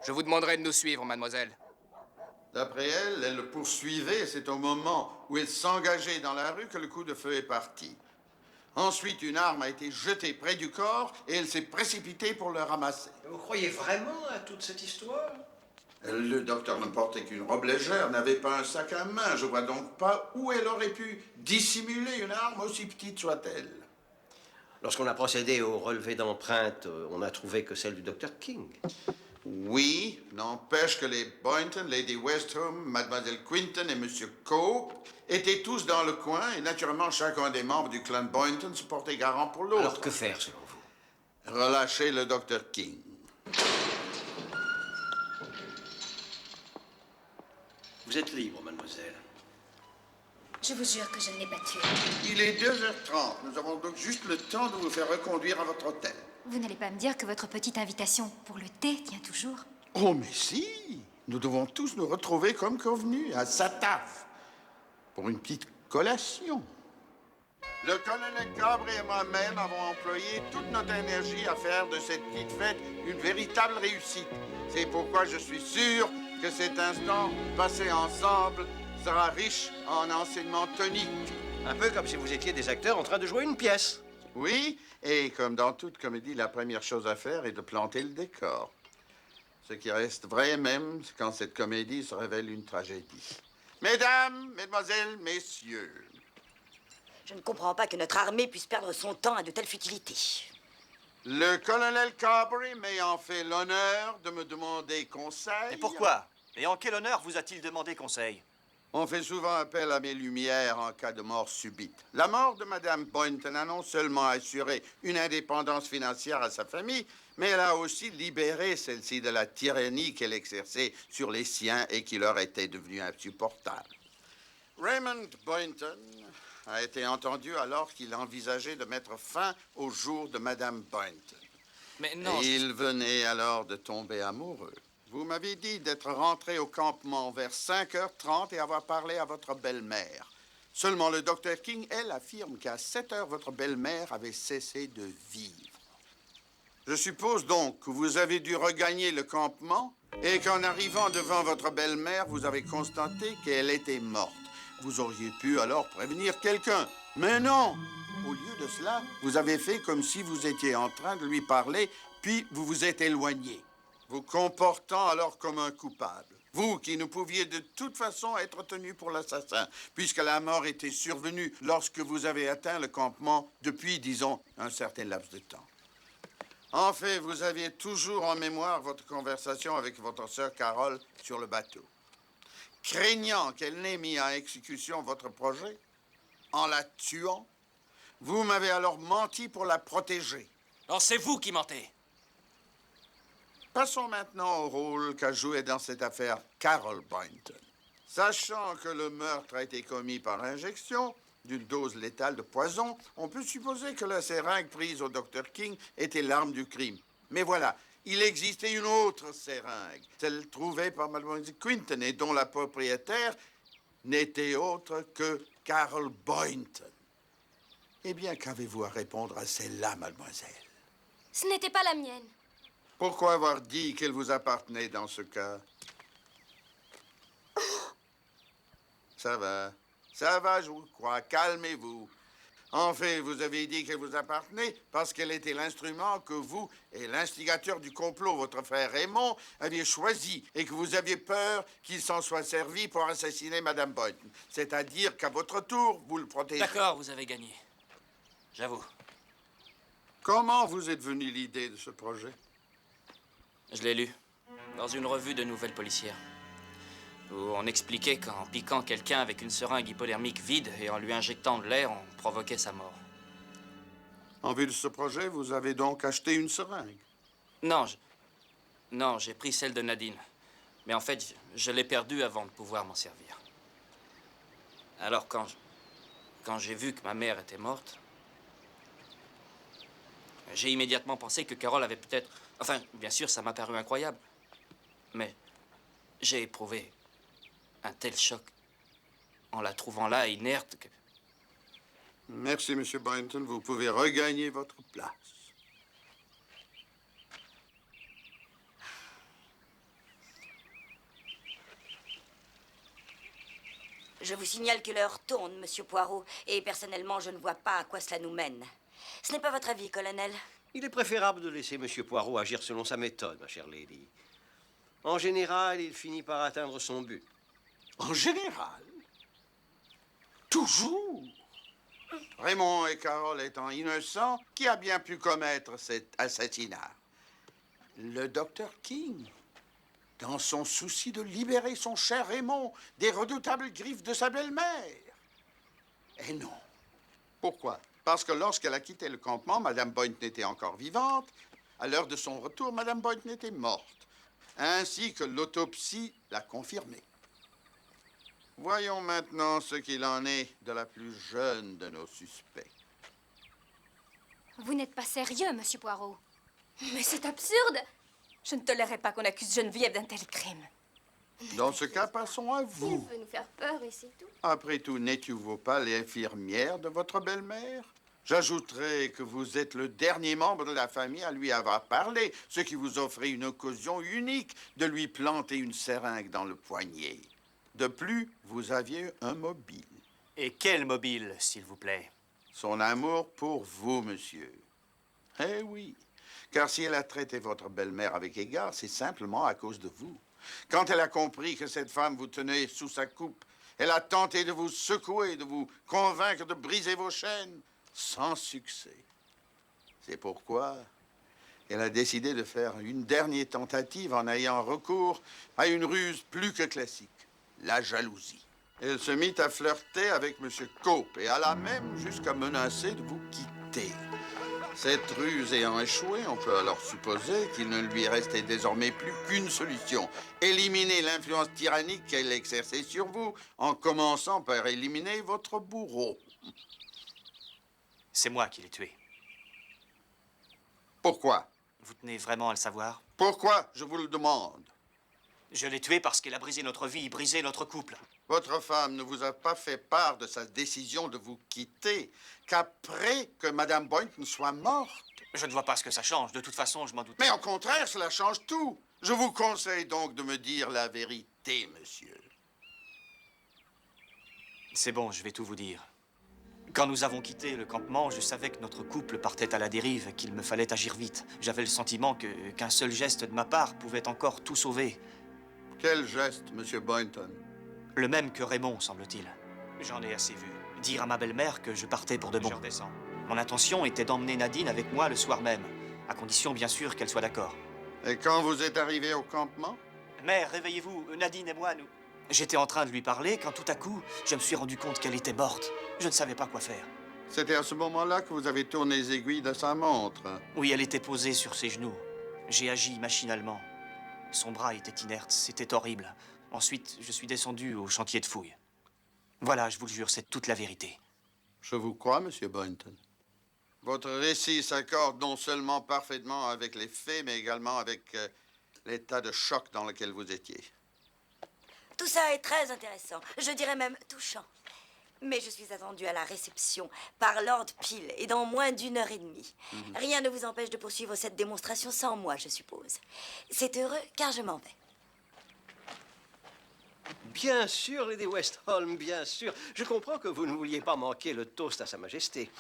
Je vous demanderai de nous suivre, mademoiselle. D'après elle, elle le poursuivait et c'est au moment où elle s'engageait dans la rue que le coup de feu est parti. Ensuite, une arme a été jetée près du corps et elle s'est précipitée pour le ramasser. Vous croyez vraiment à toute cette histoire? Le docteur ne portait qu'une robe légère, n'avait pas un sac à main. Je vois donc pas où elle aurait pu dissimuler une arme aussi petite soit-elle. Lorsqu'on a procédé au relevé d'empreintes, on a trouvé que celle du docteur King. Oui, n'empêche que les Boynton, Lady Westham, Mademoiselle Quinton et Monsieur Cope étaient tous dans le coin et naturellement chacun des membres du clan Boynton se portait garant pour l'autre. Alors que faire selon vous? Relâcher le docteur King. Vous êtes libre, mademoiselle. Je vous jure que je ne l'ai pas tué. Il est 2h30. Nous avons donc juste le temps de vous faire reconduire à votre hôtel. Vous n'allez pas me dire que votre petite invitation pour le thé tient toujours? Oh, mais si! Nous devons tous nous retrouver comme convenu, à Sataf, pour une petite collation. Le colonel Cabre et moi-même avons employé toute notre énergie à faire de cette petite fête une véritable réussite. C'est pourquoi je suis sûr que cet instant passé ensemble sera riche en enseignements toniques. Un peu comme si vous étiez des acteurs en train de jouer une pièce. Oui, et comme dans toute comédie, la première chose à faire est de planter le décor. Ce qui reste vrai même quand cette comédie se révèle une tragédie. Mesdames, mesdemoiselles, messieurs. Je ne comprends pas que notre armée puisse perdre son temps à de telles futilités. Le colonel Carberry m'ayant fait l'honneur de me demander conseil... Et pourquoi? Et en quel honneur vous a-t-il demandé conseil? On fait souvent appel à mes lumières en cas de mort subite. La mort de Madame Boynton a non seulement assuré une indépendance financière à sa famille, mais elle a aussi libéré celle-ci de la tyrannie qu'elle exerçait sur les siens et qui leur était devenue insupportable. Raymond Boynton a été entendu alors qu'il envisageait de mettre fin au jour de Madame Boynton. Mais non... Et il venait alors de tomber amoureux. Vous m'avez dit d'être rentré au campement vers 5h30 et avoir parlé à votre belle-mère. Seulement le docteur King, elle, affirme qu'à 7h, votre belle-mère avait cessé de vivre. Je suppose donc que vous avez dû regagner le campement et qu'en arrivant devant votre belle-mère, vous avez constaté qu'elle était morte. Vous auriez pu alors prévenir quelqu'un. Mais non! Au lieu de cela, vous avez fait comme si vous étiez en train de lui parler, puis vous vous êtes éloigné, vous comportant alors comme un coupable. Vous qui ne pouviez de toute façon être tenu pour l'assassin, puisque la mort était survenue lorsque vous avez atteint le campement depuis, disons, un certain laps de temps. En fait, vous aviez toujours en mémoire votre conversation avec votre sœur Carole sur le bateau. Craignant qu'elle n'ait mis en exécution votre projet, en la tuant, vous m'avez alors menti pour la protéger. Non, c'est vous qui mentez. Passons maintenant au rôle qu'a joué dans cette affaire Carole Boynton. Sachant que le meurtre a été commis par injection d'une dose létale de poison, on peut supposer que la seringue prise au Dr. King était l'arme du crime. Mais voilà, il existait une autre seringue, celle trouvée par Mademoiselle Quinton et dont la propriétaire n'était autre que Carole Boynton. Eh bien, qu'avez-vous à répondre à celle-là, mademoiselle? Ce n'était pas la mienne. Pourquoi avoir dit qu'elle vous appartenait dans ce cas? Ça va, je vous crois. Calmez-vous. En fait, vous avez dit qu'elle vous appartenait parce qu'elle était l'instrument que vous et l'instigateur du complot, votre frère Raymond, aviez choisi et que vous aviez peur qu'il s'en soit servi pour assassiner Madame Boynton. C'est-à-dire qu'à votre tour, vous le protégez. D'accord, vous avez gagné. J'avoue. Comment vous êtes venu l'idée de ce projet? Je l'ai lu dans une revue de nouvelles policières, où on expliquait qu'en piquant quelqu'un avec une seringue hypodermique vide et en lui injectant de l'air, on provoquait sa mort. En vue de ce projet, vous avez donc acheté une seringue? Non, j'ai pris celle de Nadine. Mais en fait, je l'ai perdue avant de pouvoir m'en servir. Alors quand j'ai vu que ma mère était morte, j'ai immédiatement pensé que Carole avait peut-être... Enfin, bien sûr, ça m'a paru incroyable. Mais j'ai éprouvé un tel choc en la trouvant là, inerte, que... Merci, Monsieur Boynton. Vous pouvez regagner votre place. Je vous signale que l'heure tourne, Monsieur Poirot, et personnellement, je ne vois pas à quoi cela nous mène. Ce n'est pas votre avis, colonel? Il est préférable de laisser M. Poirot agir selon sa méthode, ma chère lady. En général, il finit par atteindre son but. En général? Toujours? Raymond et Carole étant innocents, qui a bien pu commettre cet assassinat? Le docteur King, dans son souci de libérer son cher Raymond des redoutables griffes de sa belle-mère. Eh non. Pourquoi? Parce que lorsqu'elle a quitté le campement, Madame Boynton était encore vivante. À l'heure de son retour, Madame Boynton était morte, ainsi que l'autopsie l'a confirmé. Voyons maintenant ce qu'il en est de la plus jeune de nos suspects. Vous n'êtes pas sérieux, Monsieur Poirot. Mais c'est absurde! Je ne tolérerai pas qu'on accuse Geneviève d'un tel crime. Dans ce cas, passons à vous. Il veut nous faire peur et c'est tout. Après tout, n'êtes-vous pas l'infirmière de votre belle-mère? J'ajouterai que vous êtes le dernier membre de la famille à lui avoir parlé, ce qui vous offrait une occasion unique de lui planter une seringue dans le poignet. De plus, vous aviez un mobile. Et quel mobile, s'il vous plaît? Son amour pour vous, monsieur. Eh oui, car si elle a traité votre belle-mère avec égard, c'est simplement à cause de vous. Quand elle a compris que cette femme vous tenait sous sa coupe, elle a tenté de vous secouer, de vous convaincre de briser vos chaînes, sans succès. C'est pourquoi elle a décidé de faire une dernière tentative en ayant recours à une ruse plus que classique, la jalousie. Elle se mit à flirter avec M. Cope et alla même jusqu'à menacer de vous quitter. Cette ruse ayant échoué, on peut alors supposer qu'il ne lui restait désormais plus qu'une solution. Éliminer l'influence tyrannique qu'elle exerçait sur vous en commençant par éliminer votre bourreau. C'est moi qui l'ai tué. Pourquoi? Vous tenez vraiment à le savoir? Pourquoi, je vous le demande? Je l'ai tué parce qu'elle a brisé notre vie, brisé notre couple. Votre femme ne vous a pas fait part de sa décision de vous quitter qu'après que Madame Boynton soit morte. Je ne vois pas ce que ça change. De toute façon, je m'en doutais. Mais au contraire, cela change tout. Je vous conseille donc de me dire la vérité, monsieur. C'est bon, je vais tout vous dire. Quand nous avons quitté le campement, je savais que notre couple partait à la dérive, qu'il me fallait agir vite. J'avais le sentiment qu'un seul geste de ma part pouvait encore tout sauver. Quel geste, monsieur Boynton? Le même que Raymond, semble-t-il. J'en ai assez vu. Dire à ma belle-mère que je partais pour de bon. Je redescends. Mon intention était d'emmener Nadine avec moi le soir même, à condition, bien sûr, qu'elle soit d'accord. Et quand vous êtes arrivé au campement? Mère, réveillez-vous, Nadine et moi, nous... J'étais en train de lui parler quand tout à coup, je me suis rendu compte qu'elle était morte. Je ne savais pas quoi faire. C'était à ce moment-là que vous avez tourné les aiguilles de sa montre. Oui, elle était posée sur ses genoux. J'ai agi machinalement. Son bras était inerte, c'était horrible. Ensuite, je suis descendu au chantier de fouilles. Voilà, je vous le jure, c'est toute la vérité. Je vous crois, monsieur Boynton. Votre récit s'accorde non seulement parfaitement avec les faits, mais également avec l'état de choc dans lequel vous étiez. Tout ça est très intéressant, je dirais même touchant. Mais je suis attendue à la réception par Lord Peel et dans moins d'1h30. Rien ne vous empêche de poursuivre cette démonstration sans moi, je suppose. C'est heureux, car je m'en vais. Bien sûr, Lady Westholm, bien sûr. Je comprends que vous ne vouliez pas manquer le toast à Sa Majesté.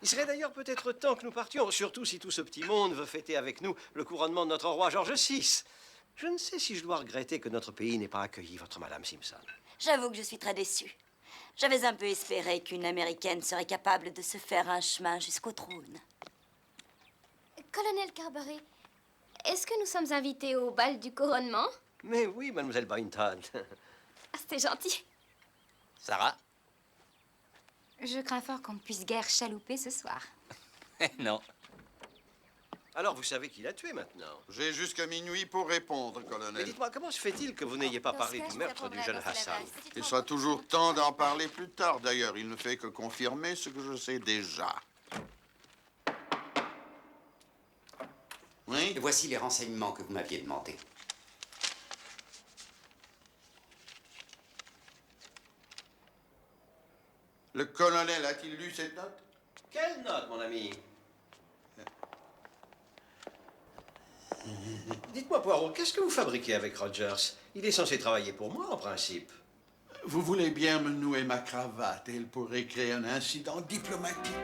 Il serait d'ailleurs peut-être temps que nous partions, surtout si tout ce petit monde veut fêter avec nous le couronnement de notre roi George VI. Je ne sais si je dois regretter que notre pays n'ait pas accueilli votre Madame Simpson. J'avoue que je suis très déçue. J'avais un peu espéré qu'une Américaine serait capable de se faire un chemin jusqu'au trône. Colonel Carberry, est-ce que nous sommes invités au bal du couronnement? Mais oui, mademoiselle Boynton. Ah, c'est gentil. Sarah? Je crains fort qu'on ne puisse guère chalouper ce soir. Non. Alors, vous savez qui l'a tué maintenant? J'ai jusqu'à minuit pour répondre, Mais colonel. dites-moi, comment se fait-il que vous n'ayez pas parlé du meurtre du jeune Hassan? Il sera toujours temps d'en parler plus tard. D'ailleurs, il ne fait que confirmer ce que je sais déjà. Oui? Et voici les renseignements que vous m'aviez demandés. Le colonel a-t-il lu cette note? Quelle note, mon ami? Dites-moi, Poirot, qu'est-ce que vous fabriquez avec Rogers? Il est censé travailler pour moi, en principe. Vous voulez bien me nouer ma cravate? Elle pourrait créer un incident diplomatique.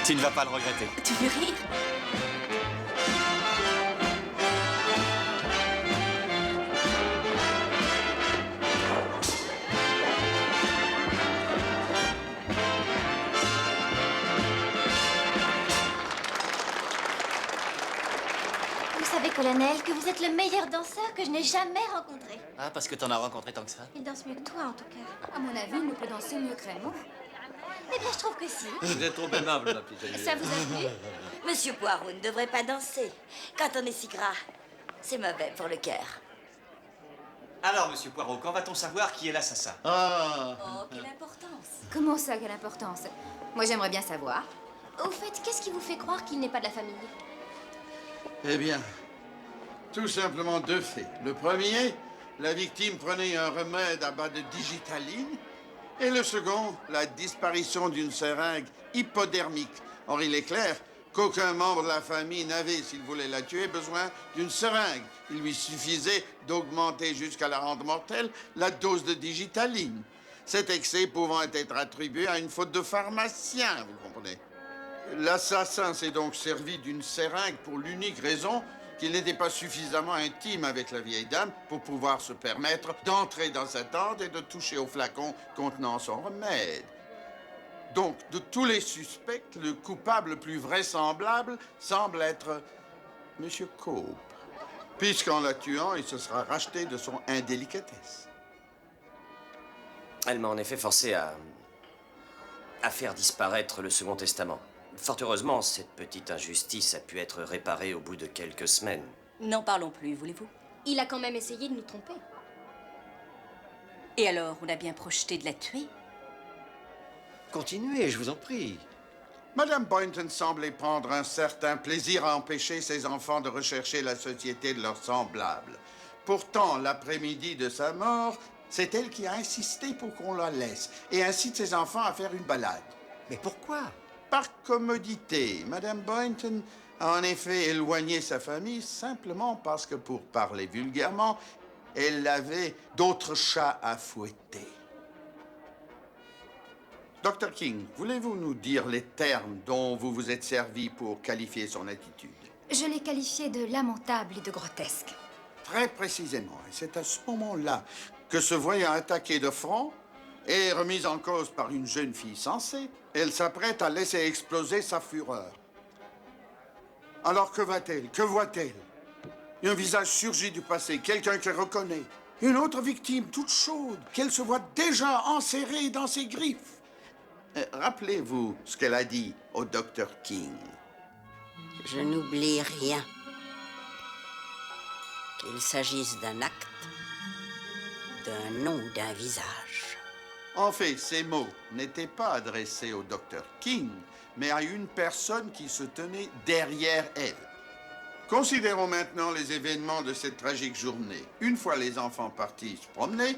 Tu ne vas pas le regretter. Tu veux rire? Vous savez, colonel, que vous êtes le meilleur danseur que je n'ai jamais rencontré. Ah, parce que t'en as rencontré tant que ça? Il danse mieux que toi, en tout cas. À mon avis, il ne peut danser mieux que Raymond. Eh bien, je trouve que si. Vous êtes trop aimable, ma petite amie. Ça vous a plu? Monsieur Poirot ne devrait pas danser. Quand on est si gras, c'est mauvais pour le cœur. Alors, monsieur Poirot, quand va-t-on savoir qui est l'assassin? Ah! Oh, quelle importance! Comment ça, quelle importance? Moi, j'aimerais bien savoir. Au fait, qu'est-ce qui vous fait croire qu'il n'est pas de la famille? Eh bien, tout simplement deux faits. Le premier, la victime prenait un remède à base de digitaline. Et le second, la disparition d'une seringue hypodermique. Or, il est clair qu'aucun membre de la famille n'avait, s'il voulait la tuer, besoin d'une seringue. Il lui suffisait d'augmenter jusqu'à la rendre mortelle la dose de digitaline. Cet excès pouvant être attribué à une faute de pharmacien, vous comprenez. L'assassin s'est donc servi d'une seringue pour l'unique raison qu'il n'était pas suffisamment intime avec la vieille dame pour pouvoir se permettre d'entrer dans sa tente et de toucher au flacon contenant son remède. Donc, de tous les suspects, le coupable le plus vraisemblable semble être M. Cope, puisqu'en la tuant, il se sera racheté de son indélicatesse. Elle m'a en effet forcé à faire disparaître le Second Testament. Fort heureusement, cette petite injustice a pu être réparée au bout de quelques semaines. N'en parlons plus, voulez-vous? Il a quand même essayé de nous tromper. Et alors, on a bien projeté de la tuer? Continuez, je vous en prie. Madame Boynton semblait prendre un certain plaisir à empêcher ses enfants de rechercher la société de leurs semblables. Pourtant, l'après-midi de sa mort, c'est elle qui a insisté pour qu'on la laisse et incite ses enfants à faire une balade. Mais pourquoi? Par commodité. Madame Boynton a en effet éloigné sa famille simplement parce que, pour parler vulgairement, elle avait d'autres chats à fouetter. Dr. King, voulez-vous nous dire les termes dont vous vous êtes servi pour qualifier son attitude? Je l'ai qualifié de lamentable et de grotesque. Très précisément. Et c'est à ce moment-là que, se voyant attaquée de front et remise en cause par une jeune fille sensée, elle s'apprête à laisser exploser sa fureur. Alors que va-t-elle? Que voit-elle? Un visage surgi du passé, quelqu'un qu'elle reconnaît. Une autre victime toute chaude, qu'elle se voit déjà enserrée dans ses griffes. Rappelez-vous ce qu'elle a dit au Dr. King. Je n'oublie rien. Qu'il s'agisse d'un acte, d'un nom ou d'un visage. En fait, ces mots n'étaient pas adressés au Dr. King, mais à une personne qui se tenait derrière elle. Considérons maintenant les événements de cette tragique journée. Une fois les enfants partis se promener,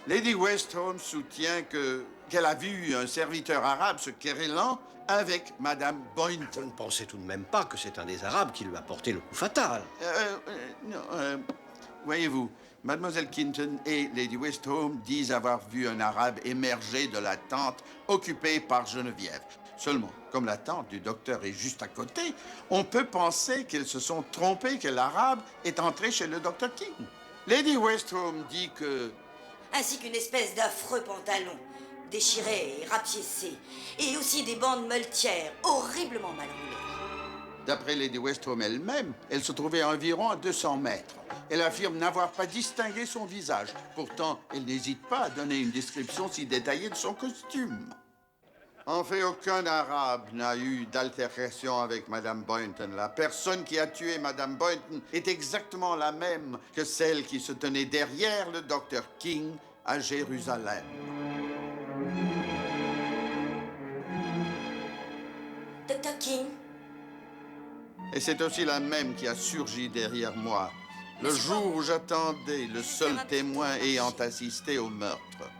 Lady Westholme soutient qu'elle a vu un serviteur arabe se querellant avec Madame Boynton. Vous ne pensez tout de même pas que c'est un des Arabes qui lui a porté le coup fatal? Non, voyez-vous, Mademoiselle Quinton et Lady Westhome disent avoir vu un arabe émerger de la tente occupée par Geneviève. Seulement, comme la tente du docteur est juste à côté, on peut penser qu'ils se sont trompés que l'arabe est entré chez le docteur King. Lady Westhome dit que... Ainsi qu'une espèce d'affreux pantalon, déchiré et rapiécé, et aussi des bandes moltières horriblement mal roulées. D'après Lady Westhome elle-même, elle se trouvait à environ à 200 mètres. Elle affirme n'avoir pas distingué son visage. Pourtant, elle n'hésite pas à donner une description si détaillée de son costume. En fait, aucun arabe n'a eu d'altercation avec Madame Boynton. La personne qui a tué Madame Boynton est exactement la même que celle qui se tenait derrière le docteur King à Jérusalem. Dr. King? Et c'est aussi la même qui a surgi derrière moi, le jour où j'attendais le seul témoin ayant assisté au meurtre.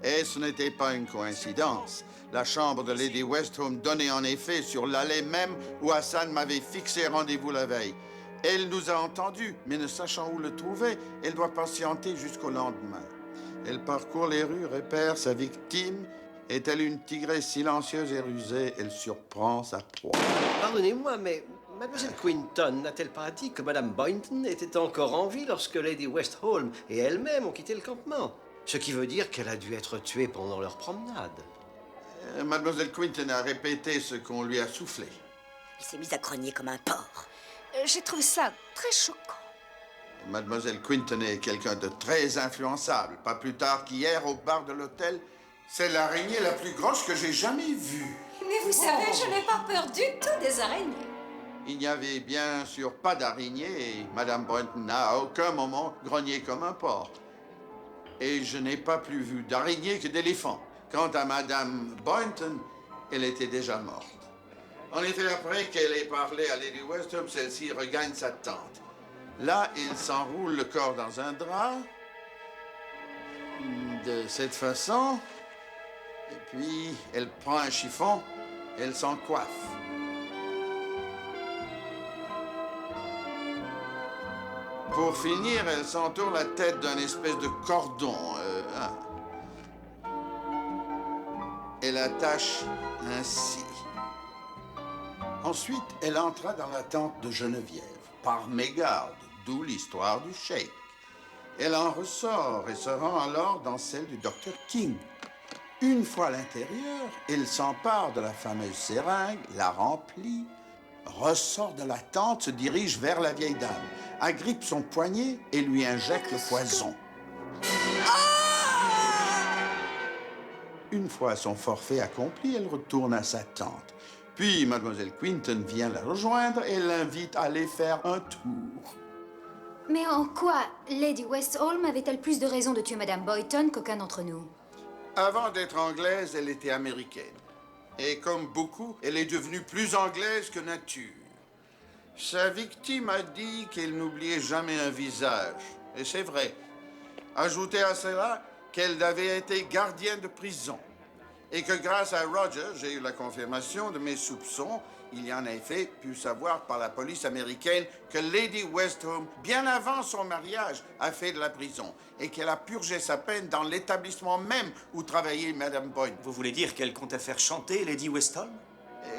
Et ce n'était pas une coïncidence. La chambre de Lady Westhome donnait en effet sur l'allée même où Hassan m'avait fixé rendez-vous la veille. Elle nous a entendus, mais ne sachant où le trouver, elle doit patienter jusqu'au lendemain. Elle parcourt les rues, repère sa victime, et telle une tigresse silencieuse et rusée, elle surprend sa proie. Pardonnez-moi, mais Mademoiselle Quinton n'a-t-elle pas dit que Madame Boynton était encore en vie lorsque Lady Westhome et elle-même ont quitté le campement? Ce qui veut dire qu'elle a dû être tuée pendant leur promenade. Mademoiselle Quinton a répété ce qu'on lui a soufflé. Il s'est mis à grogner comme un porc. J'ai trouvé ça très choquant. Mademoiselle Quinton est quelqu'un de très influençable. Pas plus tard qu'hier, au bar de l'hôtel, c'est l'araignée la plus grosse que j'ai jamais vue. Mais vous savez, je n'ai pas peur du tout des araignées. Il n'y avait bien sûr pas d'araignée et Madame Boynton n'a à aucun moment grogné comme un porc. Et je n'ai pas plus vu d'araignée que d'éléphant. Quant à Madame Boynton, elle était déjà morte. En effet, après qu'elle ait parlé à Lady Westhome, celle-ci regagne sa tente. Là, il s'enroule le corps dans un drap, de cette façon, et puis elle prend un chiffon, elle s'en coiffe. Pour finir, elle s'entoure la tête d'un espèce de cordon. Elle attache ainsi. Ensuite, elle entra dans la tente de Geneviève, par mégarde, d'où l'histoire du cheik. Elle en ressort et se rend alors dans celle du docteur King. Une fois à l'intérieur, elle s'empare de la fameuse seringue, la remplit, ressort de la tente, se dirige vers la vieille dame, agrippe son poignet et lui injecte le poison. Une fois son forfait accompli, elle retourne à sa tente. Puis Mademoiselle Quinton vient la rejoindre et l'invite à aller faire un tour. Mais en quoi Lady Westhome avait-elle plus de raisons de tuer Madame Boynton qu'aucun d'entre nous? Avant d'être anglaise, elle était américaine. Et comme beaucoup, elle est devenue plus anglaise que nature. Sa victime a dit qu'elle n'oubliait jamais un visage. Et c'est vrai. Ajoutez à cela qu'elle avait été gardienne de prison. Et que grâce à Roger, j'ai eu la confirmation de mes soupçons. Il y en a effet pu savoir par la police américaine que Lady Westhome, bien avant son mariage, a fait de la prison et qu'elle a purgé sa peine dans l'établissement même où travaillait Madame Boynton. Vous voulez dire qu'elle comptait faire chanter Lady Westhome?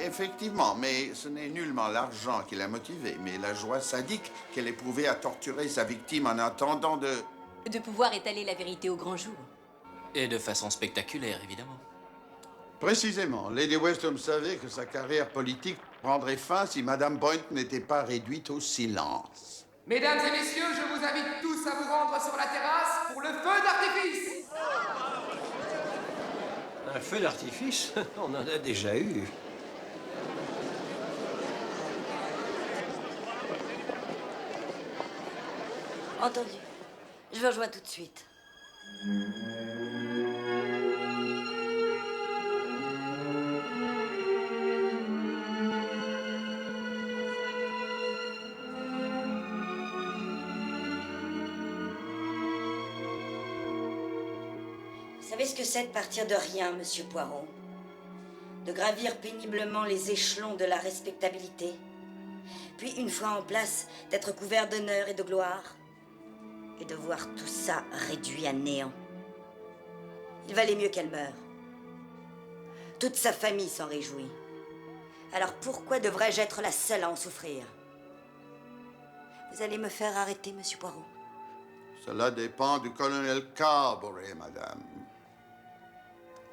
Effectivement, mais ce n'est nullement l'argent qui l'a motivée, mais la joie sadique qu'elle éprouvait à torturer sa victime en attendant de pouvoir étaler la vérité au grand jour. Et de façon spectaculaire, évidemment. Précisément, Lady Westhome savait que sa carrière politique prendrait fin si Madame Boynton n'était pas réduite au silence. Mesdames et messieurs, je vous invite tous à vous rendre sur la terrasse pour le feu d'artifice. Un feu d'artifice? On en a déjà eu. Entendu. Je vous rejoins tout de suite. Vous savez ce que c'est de partir de rien, monsieur Poirot? De gravir péniblement les échelons de la respectabilité. Puis, une fois en place, d'être couvert d'honneur et de gloire. Et de voir tout ça réduit à néant. Il valait mieux qu'elle meure. Toute sa famille s'en réjouit. Alors pourquoi devrais-je être la seule à en souffrir? Vous allez me faire arrêter, monsieur Poirot? Cela dépend du colonel Carberry, madame.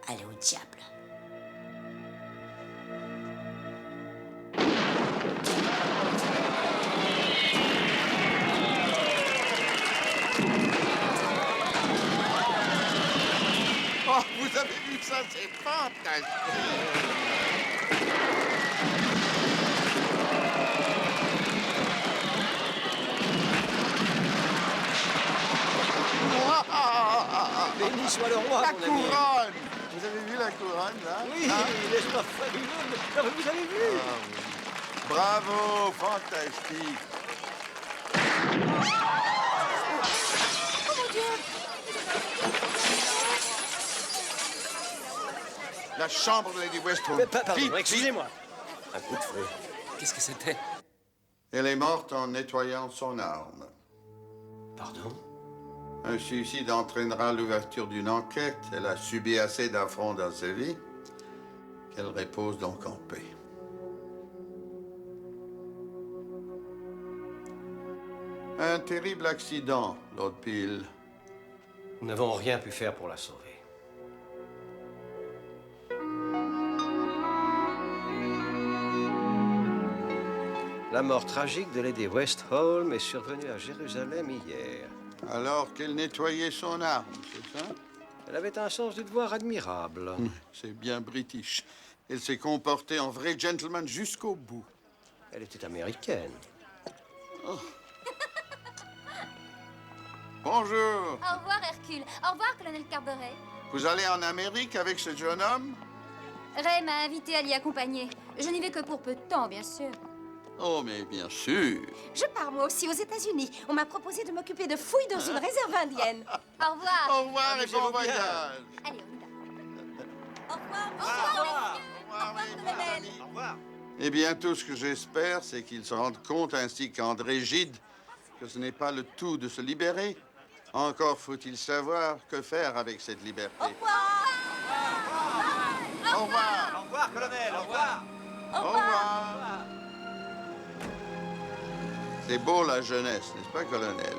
Allez au diable. Oh, vous avez vu ça, c'est fantastique! Béni soit le roi, La mon ami. couronne! Vous avez vu la couronne, là? Oui, Hein? n'est-ce pas fabuleux? Mais vous avez vu? Ah, oui. Bravo, fantastique! Oh mon Dieu! La chambre de Lady Westhall. Pardon, Vite, excusez-moi. Un coup de feu. Qu'est-ce que c'était? Elle est morte en nettoyant son arme. Pardon? Un suicide entraînera l'ouverture d'une enquête. Elle a subi assez d'affronts dans sa vie. Qu'elle repose donc en paix. Un terrible accident, Lord Peel. Nous n'avons rien pu faire pour la sauver. La mort tragique de Lady Westholm est survenue à Jérusalem hier. Alors qu'elle nettoyait son arme, c'est ça? Elle avait un sens du devoir admirable. C'est bien british. Elle s'est comportée en vrai gentleman jusqu'au bout. Elle était américaine. Oh. Bonjour. Au revoir, Hercule. Au revoir, colonel Carberry. Vous allez en Amérique avec ce jeune homme? Ray m'a invité à l'y accompagner. Je n'y vais que pour peu de temps, bien sûr. Oh, mais bien sûr. Je pars moi aussi aux États-Unis. On m'a proposé de m'occuper de fouilles dans une réserve indienne. Au revoir. Au revoir et bon Amusez-vous bien. voyage. Allez, on y va. Au revoir, Au revoir, Au revoir. Eh bien, tout ce que j'espère, c'est qu'ils se rendent compte, ainsi qu'André Gide, que ce n'est pas le tout de se libérer. Encore faut-il savoir que faire avec cette liberté. Au revoir. Au revoir. Au revoir, colonel, au revoir. Au revoir. C'est beau la jeunesse, n'est-ce pas, colonel?